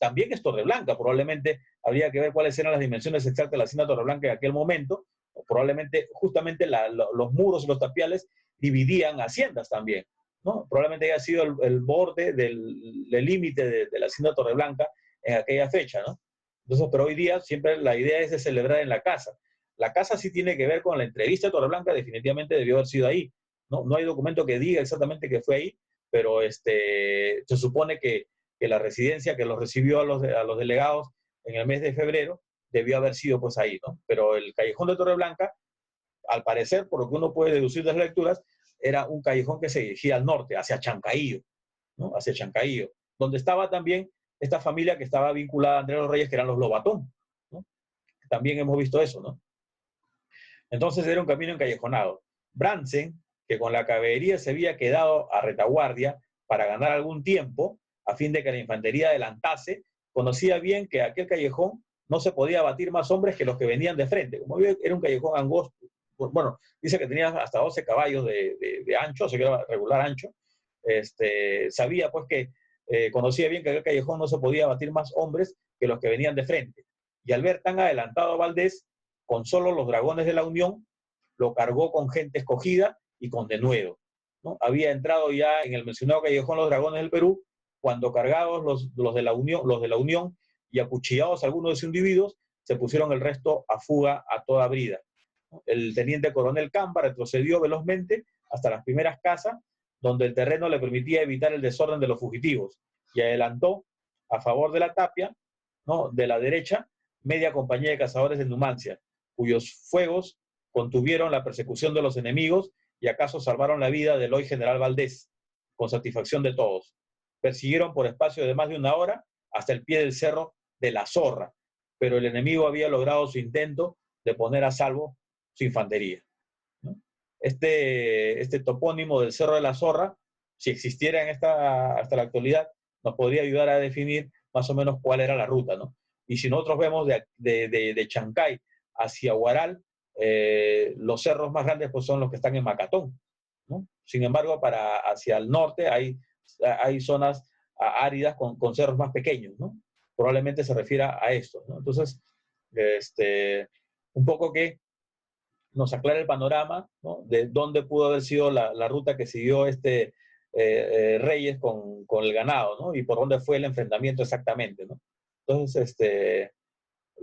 también es Torreblanca, probablemente habría que ver cuáles eran las dimensiones exactas de la hacienda Torreblanca en aquel momento, probablemente justamente los muros y los tapiales dividían haciendas también, ¿no? Probablemente haya sido el borde del límite de la hacienda Torreblanca en aquella fecha, ¿no? Entonces, pero hoy día siempre la idea es de celebrar en la casa. La casa sí tiene que ver con la entrevista de Torreblanca, definitivamente debió haber sido ahí, ¿no? No hay documento que diga exactamente que fue ahí, pero se supone que la residencia que los recibió a los delegados en el mes de febrero debió haber sido pues ahí, ¿no? Pero el callejón de Torreblanca, al parecer, por lo que uno puede deducir de las lecturas, era un callejón que se dirigía al norte, hacia Chancaillo, ¿no? Hacia Chancaillo, donde estaba también esta familia que estaba vinculada a Andrés de los Reyes, que eran los Lobatón, ¿no? También hemos visto eso, ¿no? Entonces era un camino encallejonado. Brandsen, que con la caballería se había quedado a retaguardia para ganar algún tiempo, a fin de que la infantería adelantase, conocía bien que aquel callejón no se podía abatir más hombres que los que venían de frente. Como era un callejón angosto, bueno, dice que tenía hasta 12 caballos de ancho, o sea que era regular ancho, sabía pues que conocía bien que aquel callejón no se podía abatir más hombres que los que venían de frente. Y al ver tan adelantado a Valdés, con solo los dragones de la Unión, lo cargó con gente escogida y con denuedo, ¿no? Había entrado ya en el mencionado callejón los dragones del Perú, cuando cargados los de la Unión y acuchillados algunos de sus individuos, se pusieron el resto a fuga a toda brida. El teniente coronel Camba retrocedió velozmente hasta las primeras casas, donde el terreno le permitía evitar el desorden de los fugitivos, y adelantó a favor de la tapia, ¿no? De la derecha, media compañía de cazadores de Numancia, cuyos fuegos contuvieron la persecución de los enemigos y acaso salvaron la vida del hoy general Valdés, con satisfacción de todos. Persiguieron por espacio de más de una hora hasta el pie del cerro de la Zorra, pero el enemigo había logrado su intento de poner a salvo su infantería, ¿no? Este topónimo del Cerro de la Zorra, si existiera hasta la actualidad, nos podría ayudar a definir más o menos cuál era la ruta, ¿no? Y si nosotros vemos de Chancay hacia Huaral, los cerros más grandes pues son los que están en Macatón, ¿no? Sin embargo, hacia el norte hay zonas áridas con cerros más pequeños, ¿no? Probablemente se refiera a esto, ¿no? Entonces, un poco que nos aclara el panorama, ¿no? De dónde pudo haber sido la ruta que siguió Reyes con el ganado, ¿no? Y por dónde fue el enfrentamiento exactamente, ¿no? Entonces,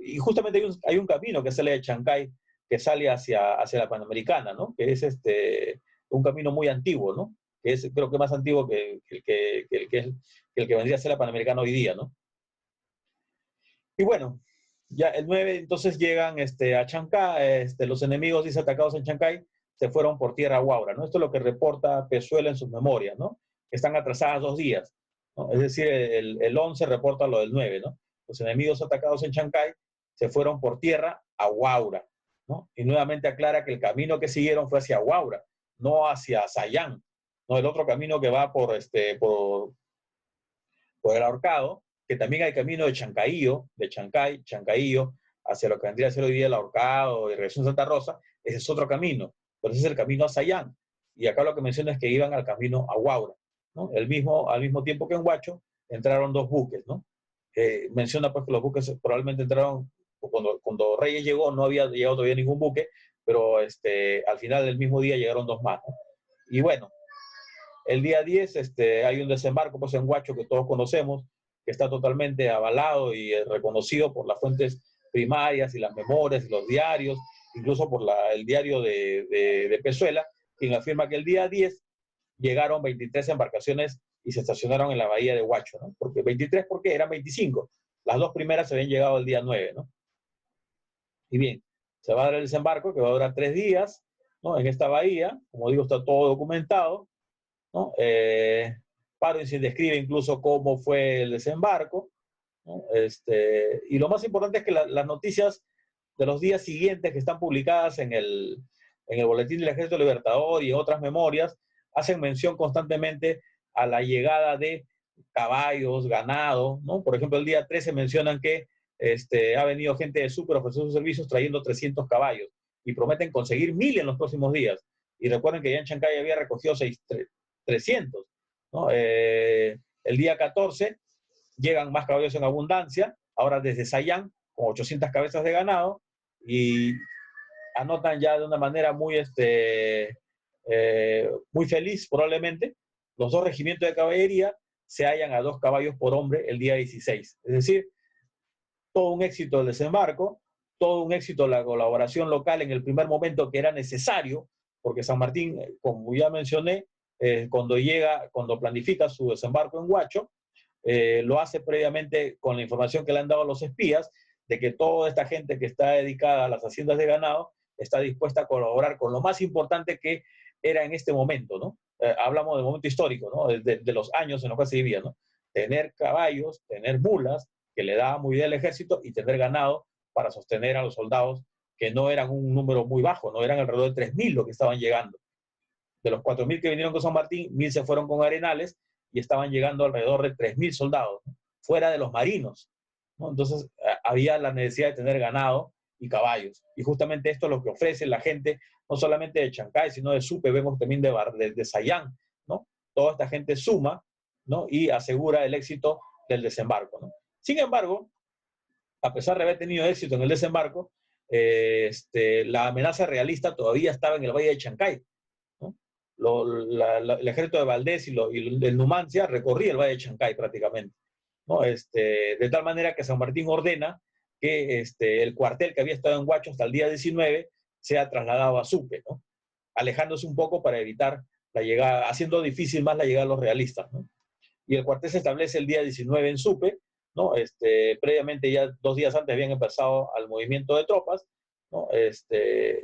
y justamente hay un camino que sale de Chancay, que sale hacia la Panamericana, ¿no? Que es un camino muy antiguo, ¿no? Que es, creo que más antiguo que el que vendría a ser la Panamericana hoy día, ¿no? Y bueno, ya el 9 entonces llegan a Chancay, los enemigos, dice, atacados en Chancay, se fueron por tierra a Huaura, ¿no? Esto es lo que reporta Pezuela en sus memorias, ¿no? Están atrasadas 2 días, ¿no? Es decir, el 11 reporta lo del 9, ¿no? Los enemigos atacados en Chancay se fueron por tierra a Huaura, ¿no? Y nuevamente aclara que el camino que siguieron fue hacia Huaura, no hacia Sayán, ¿no? El otro camino que va por el Ahorcado, que también hay camino de Chancaío, de Chancay, Chancaío, hacia lo que vendría a ser hoy día el Ahorcado y Región Santa Rosa, ese es otro camino, pero ese es el camino a Sayán. Y acá lo que menciona es que iban al camino a Huaura, ¿no? Al mismo tiempo que en Huacho entraron dos buques, ¿no? Menciona pues que los buques probablemente entraron, cuando Reyes llegó no había llegado todavía ningún buque, pero al final del mismo día llegaron dos más, ¿no? Y bueno, el día 10 hay un desembarco pues, en Huacho que todos conocemos, que está totalmente avalado y reconocido por las fuentes primarias y las memorias y los diarios, incluso por el diario de Pezuela, quien afirma que el día 10 llegaron 23 embarcaciones y se estacionaron en la bahía de Huacho, ¿no? Porque 23, ¿por qué? Eran 25. Las dos primeras se habían llegado el día 9, ¿no? Y bien, se va a dar el desembarco que va a durar 3 días, ¿no? En esta bahía, como digo, está todo documentado, ¿no? Parkinson describe incluso cómo fue el desembarco, ¿no? Y lo más importante es que las noticias de los días siguientes que están publicadas en el Boletín del Ejército Libertador y en otras memorias hacen mención constantemente a la llegada de caballos, ganado, ¿no? Por ejemplo, el día 13 mencionan que ha venido gente de Sucre a ofrecer sus servicios trayendo 300 caballos y prometen conseguir 1000 en los próximos días. Y recuerden que ya en Chancay había recogido 300, ¿no? El día 14 llegan más caballos en abundancia, ahora desde Sayán, con 800 cabezas de ganado, y anotan ya de una manera muy feliz, probablemente, los dos regimientos de caballería se hallan a 2 caballos por hombre el día 16. Es decir, todo un éxito del desembarco, todo un éxito la colaboración local en el primer momento que era necesario, porque San Martín, como ya mencioné, cuando planifica su desembarco en Huacho, lo hace previamente con la información que le han dado los espías de que toda esta gente que está dedicada a las haciendas de ganado está dispuesta a colaborar con lo más importante que era en este momento, ¿no? Hablamos del momento histórico, ¿no? De los años en los que se vivía, ¿no? Tener caballos, tener mulas, que le daba muy bien al ejército, y tener ganado para sostener a los soldados, que no eran un número muy bajo, no eran alrededor de 3000 los que estaban llegando. De los 4000 que vinieron con San Martín, 1000 se fueron con Arenales y estaban llegando alrededor de 3000 soldados, ¿no? Fuera de los marinos, ¿no? Entonces había la necesidad de tener ganado y caballos. Y justamente esto es lo que ofrece la gente, no solamente de Chancay, sino de Supe, vemos también de Sayán, ¿no? Toda esta gente suma, ¿no? Y asegura el éxito del desembarco, ¿no? Sin embargo, a pesar de haber tenido éxito en el desembarco, la amenaza realista todavía estaba en el Valle de Chancay, ¿no? El ejército de Valdés y el Numancia recorría el Valle de Chancay prácticamente, ¿no? De tal manera que San Martín ordena que el cuartel que había estado en Huacho hasta el día 19 sea trasladado a Supe, ¿no? Alejándose un poco para evitar la llegada, haciendo difícil más la llegada de los realistas, ¿no? Y el cuartel se establece el día 19 en Supe, ¿no? Previamente, ya 2 días antes, habían empezado al movimiento de tropas, ¿no?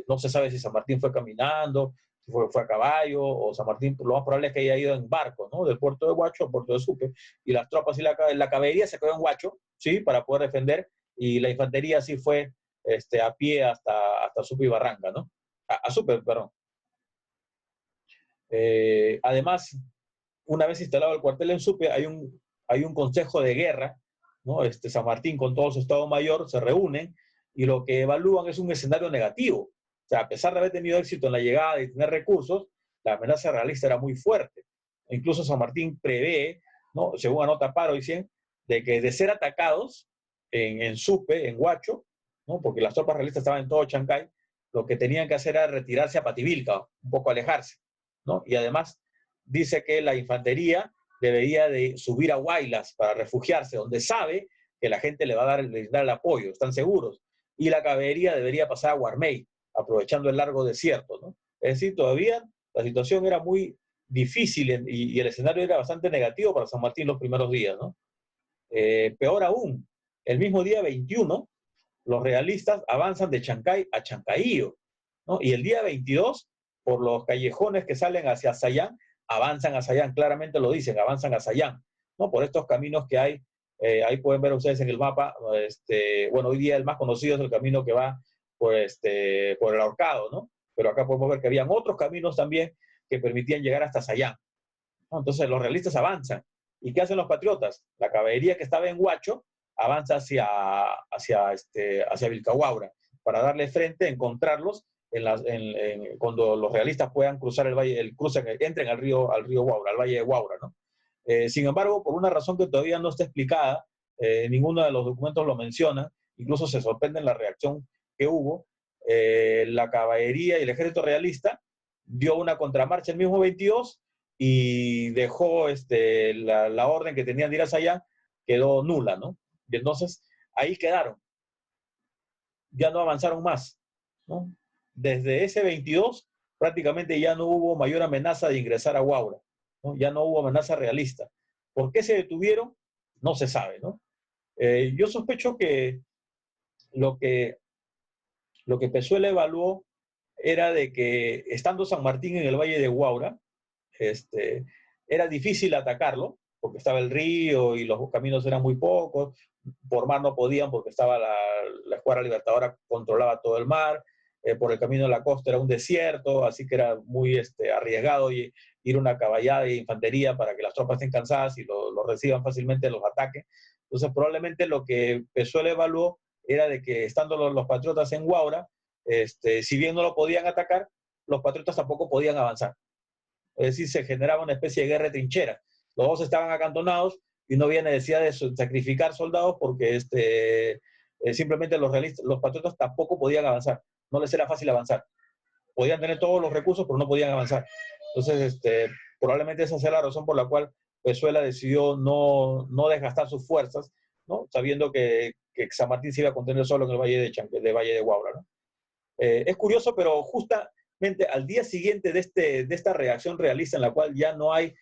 No se sabe si San Martín fue caminando, si fue a caballo, o San Martín lo más probable es que haya ido en barco, ¿no? Del puerto de Huacho al puerto de Supe, y las tropas y la caballería se quedó en Huacho, ¿sí? Para poder defender, y la infantería sí fue a pie hasta Supe y Barranca, ¿no? A Supe, perdón. Además, una vez instalado el cuartel en Supe, hay un consejo de guerra, ¿no? San Martín con todo su Estado Mayor se reúnen y lo que evalúan es un escenario negativo. O sea, a pesar de haber tenido éxito en la llegada y tener recursos, la amenaza realista era muy fuerte. Incluso San Martín prevé, ¿no? Según anota Paro, dicen, de que de ser atacados en Supe, en Huacho, ¿no? Porque las tropas realistas estaban en todo Chancay, lo que tenían que hacer era retirarse a Pativilca, un poco alejarse, ¿no? Y además dice que la infantería debería de subir a Huaylas para refugiarse, donde sabe que la gente le va a dar el apoyo, están seguros. Y la caballería debería pasar a Guarmey, aprovechando el largo desierto, ¿no? Es decir, todavía la situación era muy difícil y el escenario era bastante negativo para San Martín los primeros días, ¿no? Peor aún, el mismo día 21, los realistas avanzan de Chancay a Chancaío, ¿no? Y el día 22, por los callejones que salen hacia Sayán, avanzan a Sayán, claramente lo dicen, avanzan a Sayán. ¿no? Por estos caminos que hay. Ahí pueden ver ustedes en el mapa, bueno, hoy día el más conocido es el camino que va por el Ahorcado, ¿no? Pero acá podemos ver que habían otros caminos también que permitían llegar hasta Sayán, ¿no? Entonces los realistas avanzan. ¿Y qué hacen los patriotas? La caballería que estaba en Huacho avanza hacia Vilcahuaura para darle frente, encontrarlos cuando los realistas puedan cruzar el valle, entren al río Guaura, al valle de Guaura, ¿no? Sin embargo, por una razón que todavía no está explicada, ninguno de los documentos lo menciona, incluso se sorprende en la reacción que hubo, la caballería y el ejército realista dio una contramarcha el mismo 22 y dejó la orden que tenían de ir hacia allá, quedó nula, ¿no? Y entonces ahí quedaron, ya no avanzaron más, ¿no? Desde ese 22 prácticamente ya no hubo mayor amenaza de ingresar a Huaura, ¿no? Ya no hubo amenaza realista. ¿Por qué se detuvieron? No se sabe, ¿no? Yo sospecho que lo que, lo que Pezuela evaluó era de que estando San Martín en el Valle de Huaura, era difícil atacarlo, porque estaba el río y los caminos eran muy pocos, por mar no podían porque estaba la Escuadra Libertadora controlaba todo el mar, por el camino de la costa era un desierto, así que era muy arriesgado ir una caballada de infantería para que las tropas estén cansadas y lo reciban fácilmente los ataques. Entonces probablemente lo que Pezuela evaluó era de que estando los patriotas en Huaura, si bien no lo podían atacar, los patriotas tampoco podían avanzar. Es decir, se generaba una especie de guerra de trincheras. Los dos estaban acantonados y no había necesidad de sacrificar soldados porque simplemente los patriotas tampoco podían avanzar. No les era fácil avanzar. Podían tener todos los recursos, pero no podían avanzar. Entonces, probablemente esa sea la razón por la cual Pezuela decidió no desgastar sus fuerzas, ¿no? Sabiendo que San Martín se iba a contener solo en el Valle de Guaura, ¿no? Es curioso, pero justamente al día siguiente de esta reacción realista en la cual ya no hay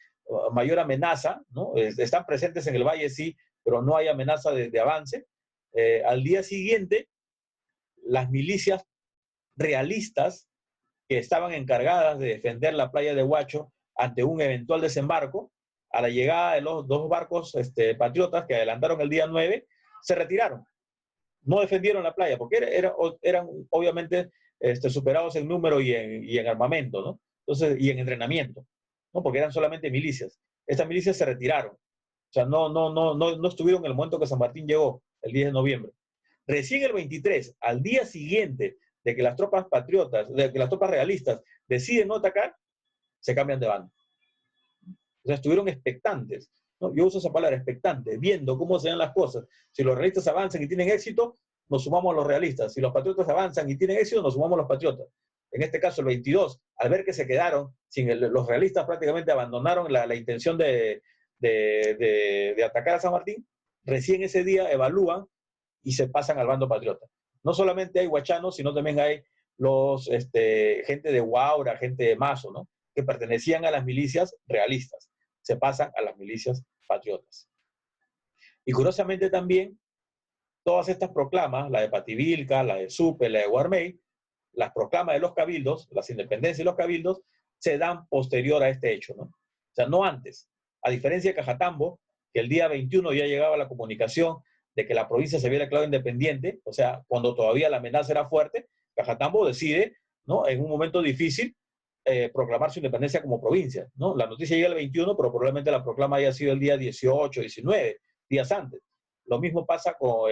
mayor amenaza, ¿no? Están presentes en el valle, sí, pero no hay amenaza de avance. Al día siguiente, las milicias realistas que estaban encargadas de defender la playa de Huacho ante un eventual desembarco, a la llegada de los dos barcos patriotas que adelantaron el día 9, se retiraron. No defendieron la playa, porque eran obviamente superados en número y en armamento, ¿no? Entonces, y en entrenamiento, ¿no? Porque eran solamente milicias. Estas milicias se retiraron. O sea, no estuvieron en el momento que San Martín llegó, el 10 de noviembre. Recién el 23, al día siguiente de que las tropas patriotas, de que las tropas realistas deciden no atacar, se cambian de bando. O sea, estuvieron expectantes, ¿no? Yo uso esa palabra, expectantes, viendo cómo se dan las cosas. Si los realistas avanzan y tienen éxito, nos sumamos a los realistas. Si los patriotas avanzan y tienen éxito, nos sumamos a los patriotas. En este caso, el 22, al ver que se quedaron, los realistas prácticamente abandonaron la intención de atacar a San Martín, recién ese día evalúan y se pasan al bando patriota. No solamente hay huachanos, sino también hay gente de Huaura, gente de Mazo, ¿no? Que pertenecían a las milicias realistas. Se pasan a las milicias patriotas. Y curiosamente también, todas estas proclamas, la de Pativilca, la de Supe, la de Guarmey, las proclamas de los cabildos, las independencias y los cabildos, se dan posterior a este hecho, ¿no? O sea, no antes. A diferencia de Cajatambo, que el día 21 ya llegaba la comunicación de que la provincia se había declarado independiente, o sea, cuando todavía la amenaza era fuerte, Cajatambo decide, ¿no? En un momento difícil, proclamar su independencia como provincia, ¿no? La noticia llega el 21, pero probablemente la proclama haya sido el día 18, 19, días antes. Lo mismo pasa con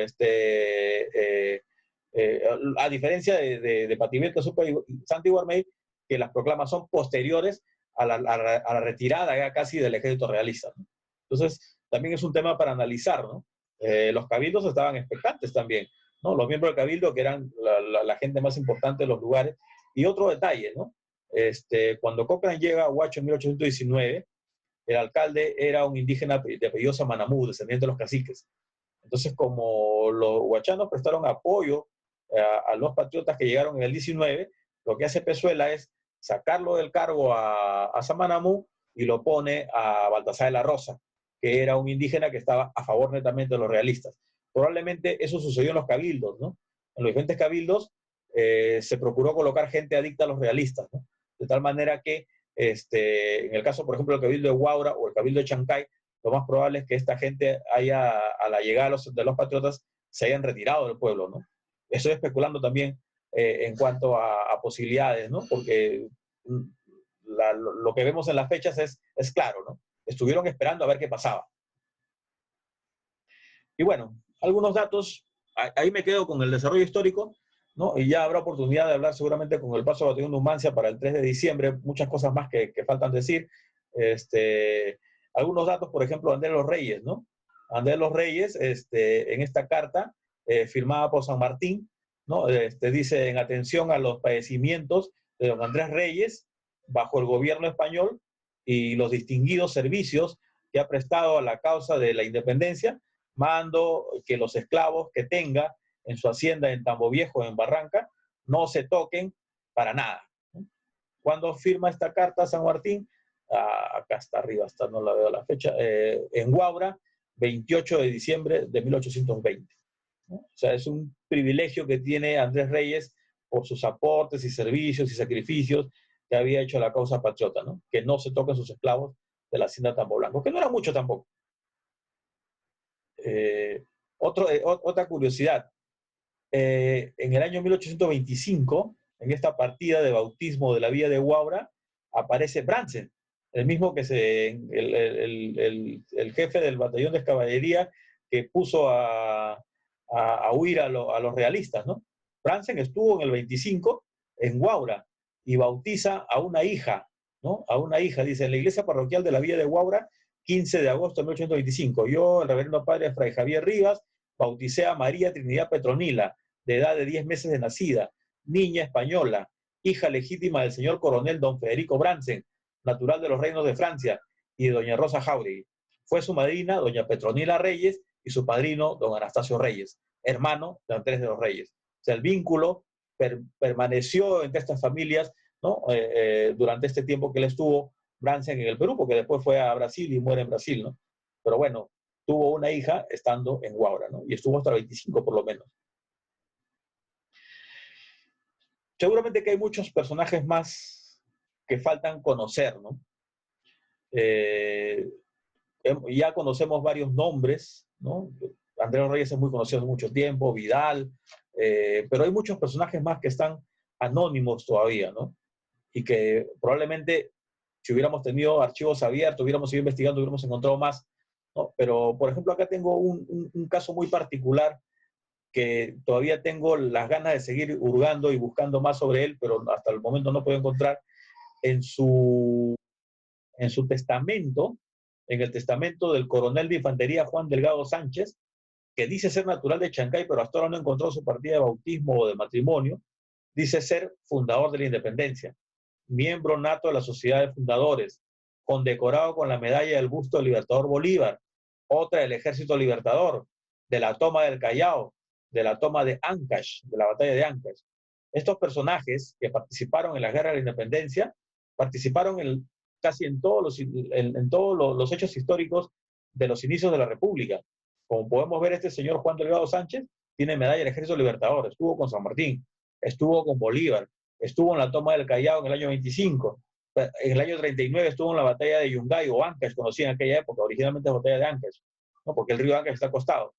a diferencia de Pativilca, Supe y Santa y Guarmey, que las proclamas son posteriores a la retirada ya casi del ejército realista, ¿no? Entonces, también es un tema para analizar, ¿no? Los cabildos estaban expectantes también, ¿no? Los miembros del cabildo, que eran la gente más importante de los lugares. Y otro detalle, ¿no? Cuando Cochrane llega a Huacho en 1819, el alcalde era un indígena de apellido Samanamú, descendiente de los caciques. Entonces, como los huachanos prestaron apoyo a los patriotas que llegaron en el 19, lo que hace Pezuela es sacarlo del cargo a Samanamú y lo pone a Baltasar de la Rosa, que era un indígena que estaba a favor netamente de los realistas. Probablemente eso sucedió en los cabildos, ¿no? En los diferentes cabildos se procuró colocar gente adicta a los realistas, ¿no? De tal manera que en el caso, por ejemplo, del cabildo de Huaura o el cabildo de Chancay, lo más probable es que esta gente a la llegada de los patriotas, se hayan retirado del pueblo, ¿no? Estoy especulando también en cuanto a posibilidades, ¿no? Porque lo que vemos en las fechas es claro, ¿no? Estuvieron esperando a ver qué pasaba. Y bueno, algunos datos, ahí me quedo con el desarrollo histórico, ¿no? Y ya habrá oportunidad de hablar seguramente con el paso del batallón Numancia para el 3 de diciembre, muchas cosas más que faltan decir. Algunos datos, por ejemplo, Andrés Los Reyes, ¿no? Andrés Los Reyes, en esta carta firmada por San Martín, ¿no? Dice, en atención a los padecimientos de don Andrés Reyes, bajo el gobierno español y los distinguidos servicios que ha prestado a la causa de la independencia, mando que los esclavos que tenga en su hacienda en Tambo Viejo, en Barranca, no se toquen para nada. ¿Cuándo firma esta carta San Martín? Acá está arriba, hasta no la veo la fecha, en Huaura, 28 de diciembre de 1820. ¿No? O sea, es un privilegio que tiene Andrés Reyes por sus aportes y servicios y sacrificios que había hecho a la causa patriota, ¿no? Que no se toquen sus esclavos de la hacienda Tambo Blanco, que no era mucho tampoco. Otra curiosidad, en el año 1825, en esta partida de bautismo de la villa de Huaura, aparece Brandsen, el mismo que el jefe del batallón de caballería que puso a huir a los realistas, ¿no? Brandsen estuvo en el 25 en Huaura y bautiza a una hija, ¿no? A una hija, dice, en la iglesia parroquial de la villa de Huaura, 15 de agosto de 1825. Yo, el reverendo padre Fray Javier Rivas, bauticé a María Trinidad Petronila, de edad de 10 meses de nacida, niña española, hija legítima del señor coronel don Federico Brandsen, natural de los reinos de Francia, y de doña Rosa Jauregui. Fue su madrina, doña Petronila Reyes, y su padrino, don Anastasio Reyes, hermano de Andrés de los Reyes. O sea, el vínculo permaneció entre estas familias, ¿no? Durante este tiempo que él estuvo Brandsen en el Perú, porque después fue a Brasil y muere en Brasil, ¿no? Pero bueno, tuvo una hija estando en Huaura, ¿no? Y estuvo hasta el 25 por lo menos. Seguramente que hay muchos personajes más que faltan conocer, ¿no? Ya conocemos varios nombres, ¿no? Andrés Reyes es muy conocido hace mucho tiempo, Vidal, pero hay muchos personajes más que están anónimos todavía, ¿no? Y que probablemente si hubiéramos tenido archivos abiertos, hubiéramos ido investigando, hubiéramos encontrado más, ¿no? Pero, por ejemplo, acá tengo un caso muy particular que todavía tengo las ganas de seguir hurgando y buscando más sobre él, pero hasta el momento no puedo encontrar en su testamento, en el testamento del coronel de infantería Juan Delgado Sánchez, que dice ser natural de Chancay, pero hasta ahora no encontró su partida de bautismo o de matrimonio, dice ser fundador de la independencia, miembro nato de la Sociedad de Fundadores, condecorado con la medalla del busto del Libertador Bolívar, otra del Ejército Libertador, de la toma del Callao, de la toma de Ancash, de la batalla de Ancash. Estos personajes que participaron en la Guerra de la Independencia, participaron casi en todos los hechos históricos de los inicios de la República. Como podemos ver, este señor Juan Delgado Sánchez tiene medalla del Ejército Libertador, estuvo con San Martín, estuvo con Bolívar, estuvo en la toma del Callao en el año 25, en el año 39 estuvo en la batalla de Yungay o Ancash, conocida en aquella época, originalmente la batalla de Ancash, ¿no? Porque el río Ancash está acostado.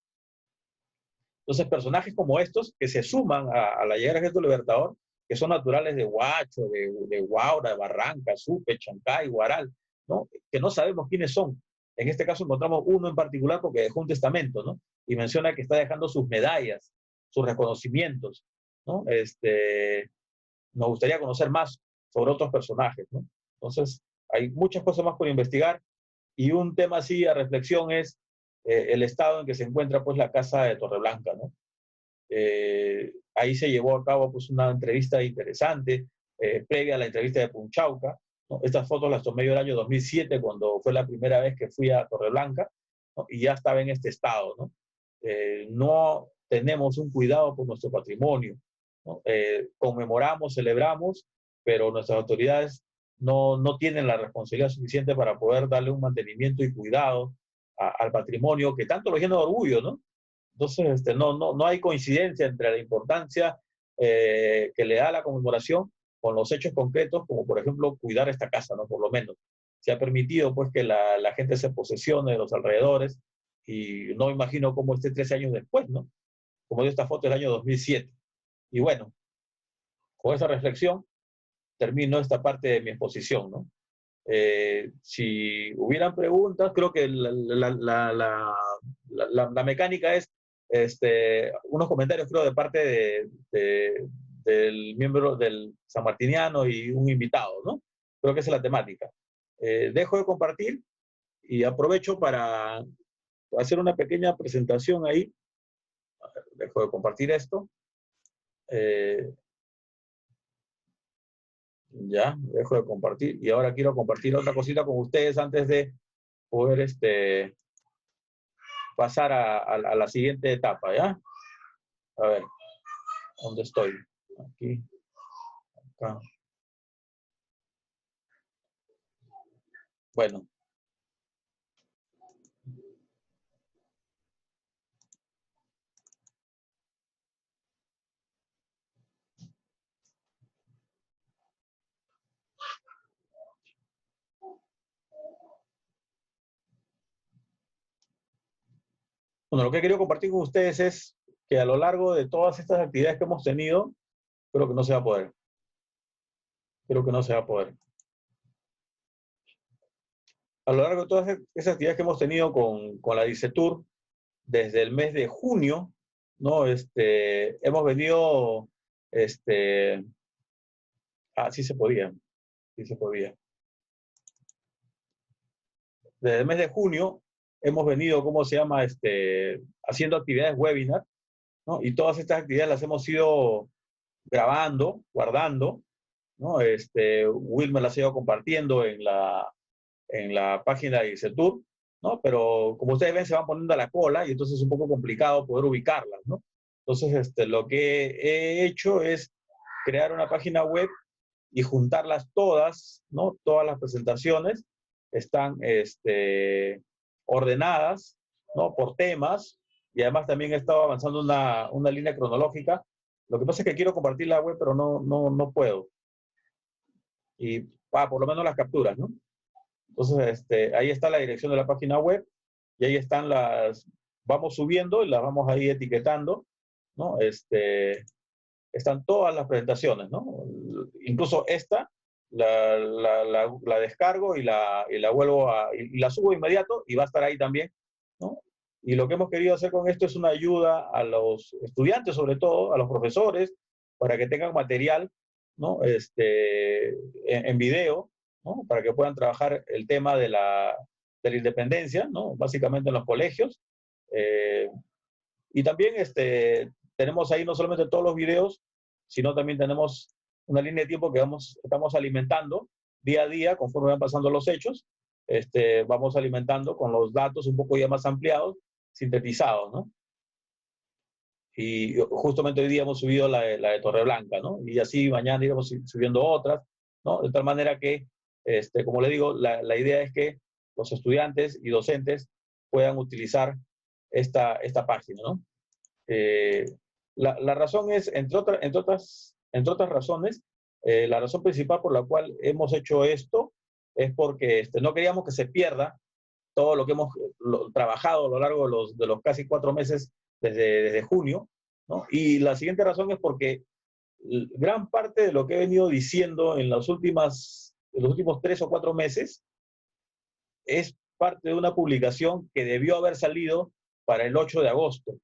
Entonces, personajes como estos que se suman a la llegada del Ejército Libertador, que son naturales de Huacho, de Huaura, de Barranca, Supe, Chancay, Huaral, ¿no? Que no sabemos quiénes son. En este caso encontramos uno en particular porque dejó un testamento, ¿no? Y menciona que está dejando sus medallas, sus reconocimientos, ¿no? Nos gustaría conocer más sobre otros personajes, ¿no? Entonces, hay muchas cosas más por investigar y un tema así a reflexión es el estado en que se encuentra pues la casa de Torreblanca, ¿no? Ahí se llevó a cabo pues una entrevista interesante, previa a la entrevista de Punchauca, ¿no? Estas fotos las tomé yo el año 2007 cuando fue la primera vez que fui a Torreblanca, ¿no? Y ya estaba en este estado, ¿no? No tenemos un cuidado por nuestro patrimonio, ¿no? Conmemoramos, celebramos, pero nuestras autoridades no tienen la responsabilidad suficiente para poder darle un mantenimiento y cuidado al patrimonio que tanto lo llena de orgullo, ¿no? Entonces, no hay coincidencia entre la importancia que le da la conmemoración con los hechos concretos, como por ejemplo cuidar esta casa, ¿no? Por lo menos. se ha permitido pues que la gente se posesione de los alrededores y no me imagino cómo esté 13 años después, ¿no? Como de esta foto del año 2007. Y bueno, con esa reflexión termino esta parte de mi exposición, ¿no? Si hubieran preguntas, creo que la mecánica es unos comentarios, creo, de parte del miembro del sanmartiniano y un invitado, ¿no? Creo que esa es la temática. Dejo de compartir y aprovecho para hacer una pequeña presentación ahí. Dejo de compartir esto. Ya, dejo de compartir. Y ahora quiero compartir otra cosita con ustedes antes de poder pasar a la siguiente etapa, ¿ya? A ver, ¿dónde estoy? Aquí, acá. Bueno, lo que he querido compartir con ustedes es que a lo largo de todas estas actividades que hemos tenido, creo que no se va a poder. Creo que no se va a poder. A lo largo de todas esas actividades que hemos tenido con la DICETUR, desde el mes de junio, ¿no? Hemos venido, sí se podía, sí se podía. Desde el mes de junio hemos venido, ¿cómo se llama? Haciendo actividades webinar, ¿no? Y todas estas actividades las hemos ido grabando, guardando, ¿no? Will me las ha ido compartiendo en la página de ICETUR, ¿no? Pero como ustedes ven, se van poniendo a la cola y entonces es un poco complicado poder ubicarlas, ¿no? Entonces, lo que he hecho es crear una página web y juntarlas todas, ¿no? Todas las presentaciones están ordenadas, ¿no? Por temas, y además también he estado avanzando una línea cronológica. Lo que pasa es que quiero compartir la web, pero no puedo. Y por lo menos las capturas, ¿no? Entonces, ahí está la dirección de la página web y ahí están vamos subiendo y las vamos ahí etiquetando, ¿no? Están todas las presentaciones, ¿no? Incluso esta, la descargo y la vuelvo y la subo de inmediato y va a estar ahí también, ¿no? Y lo que hemos querido hacer con esto es una ayuda a los estudiantes, sobre todo, a los profesores, para que tengan material, ¿no? En video, ¿no? Para que puedan trabajar el tema de la independencia, ¿no? Básicamente en los colegios. Eh, y también tenemos ahí no solamente todos los videos, sino también tenemos una línea de tiempo que estamos alimentando día a día conforme van pasando los hechos. Vamos alimentando con los datos un poco ya más ampliados, sintetizados, ¿no? Y justamente hoy día hemos subido la de Torreblanca, ¿no? Y así mañana iremos subiendo otras, ¿no? De tal manera que, como le digo, la idea es que los estudiantes y docentes puedan utilizar esta página, ¿no? La razón es, entre otras razones, la razón principal por la cual hemos hecho esto es porque no queríamos que se pierda todo lo que hemos trabajado a lo largo de los casi 4 meses desde junio, ¿no? Y la siguiente razón es porque gran parte de lo que he venido diciendo en los últimos 3 o 4 meses es parte de una publicación que debió haber salido para el 8 de agosto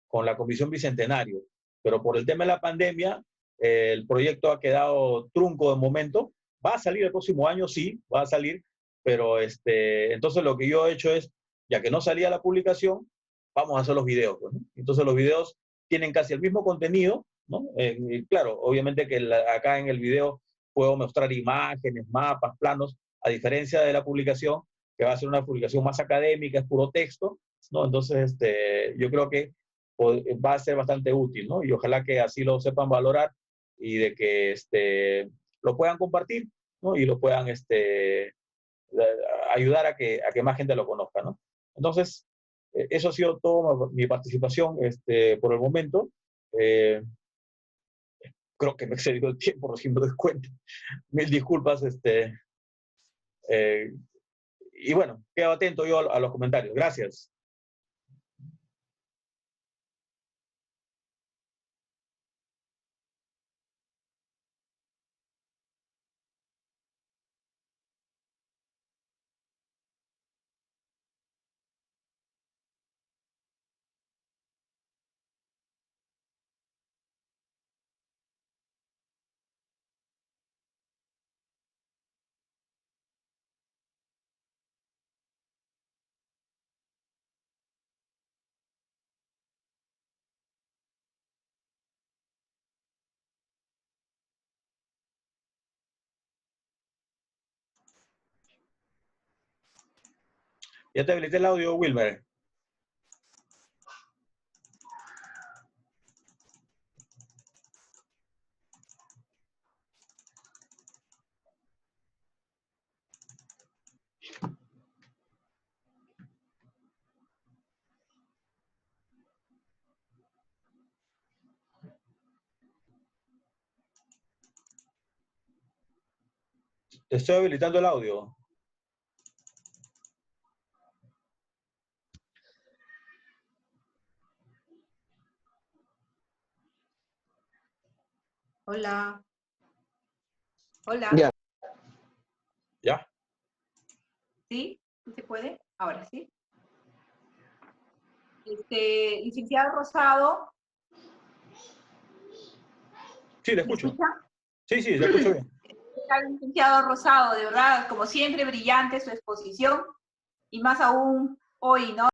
con la Comisión Bicentenario, pero por el tema de la pandemia, el proyecto ha quedado trunco de momento. Va a salir el próximo año, sí, va a salir, pero entonces lo que yo he hecho es, ya que no salía la publicación, vamos a hacer los videos, ¿no? Entonces los videos tienen casi el mismo contenido, ¿no? Y claro, obviamente que acá en el video puedo mostrar imágenes, mapas, planos, a diferencia de la publicación, que va a ser una publicación más académica, es puro texto, ¿no? Entonces, yo creo que va a ser bastante útil, ¿no? Y ojalá que así lo sepan valorar y de que lo puedan compartir, ¿no? Y lo puedan ayudar a que más gente lo conozca, ¿no? Entonces, eso ha sido toda mi participación por el momento. Eh, Creo que me he excedido el tiempo, recién me doy cuenta. Mil disculpas, Y bueno, quedo atento yo a los comentarios. Gracias. Ya te habilité el audio, Wilmer. Te estoy habilitando el audio. Hola. Hola. Ya. ¿Ya? ¿Sí? ¿Sí se puede? Ahora sí. Licenciado Rosado. Sí, le ¿Me escucho. escucha? Sí, sí, le escucho bien. Licenciado Rosado, de verdad, como siempre, brillante su exposición. Y más aún hoy, ¿no?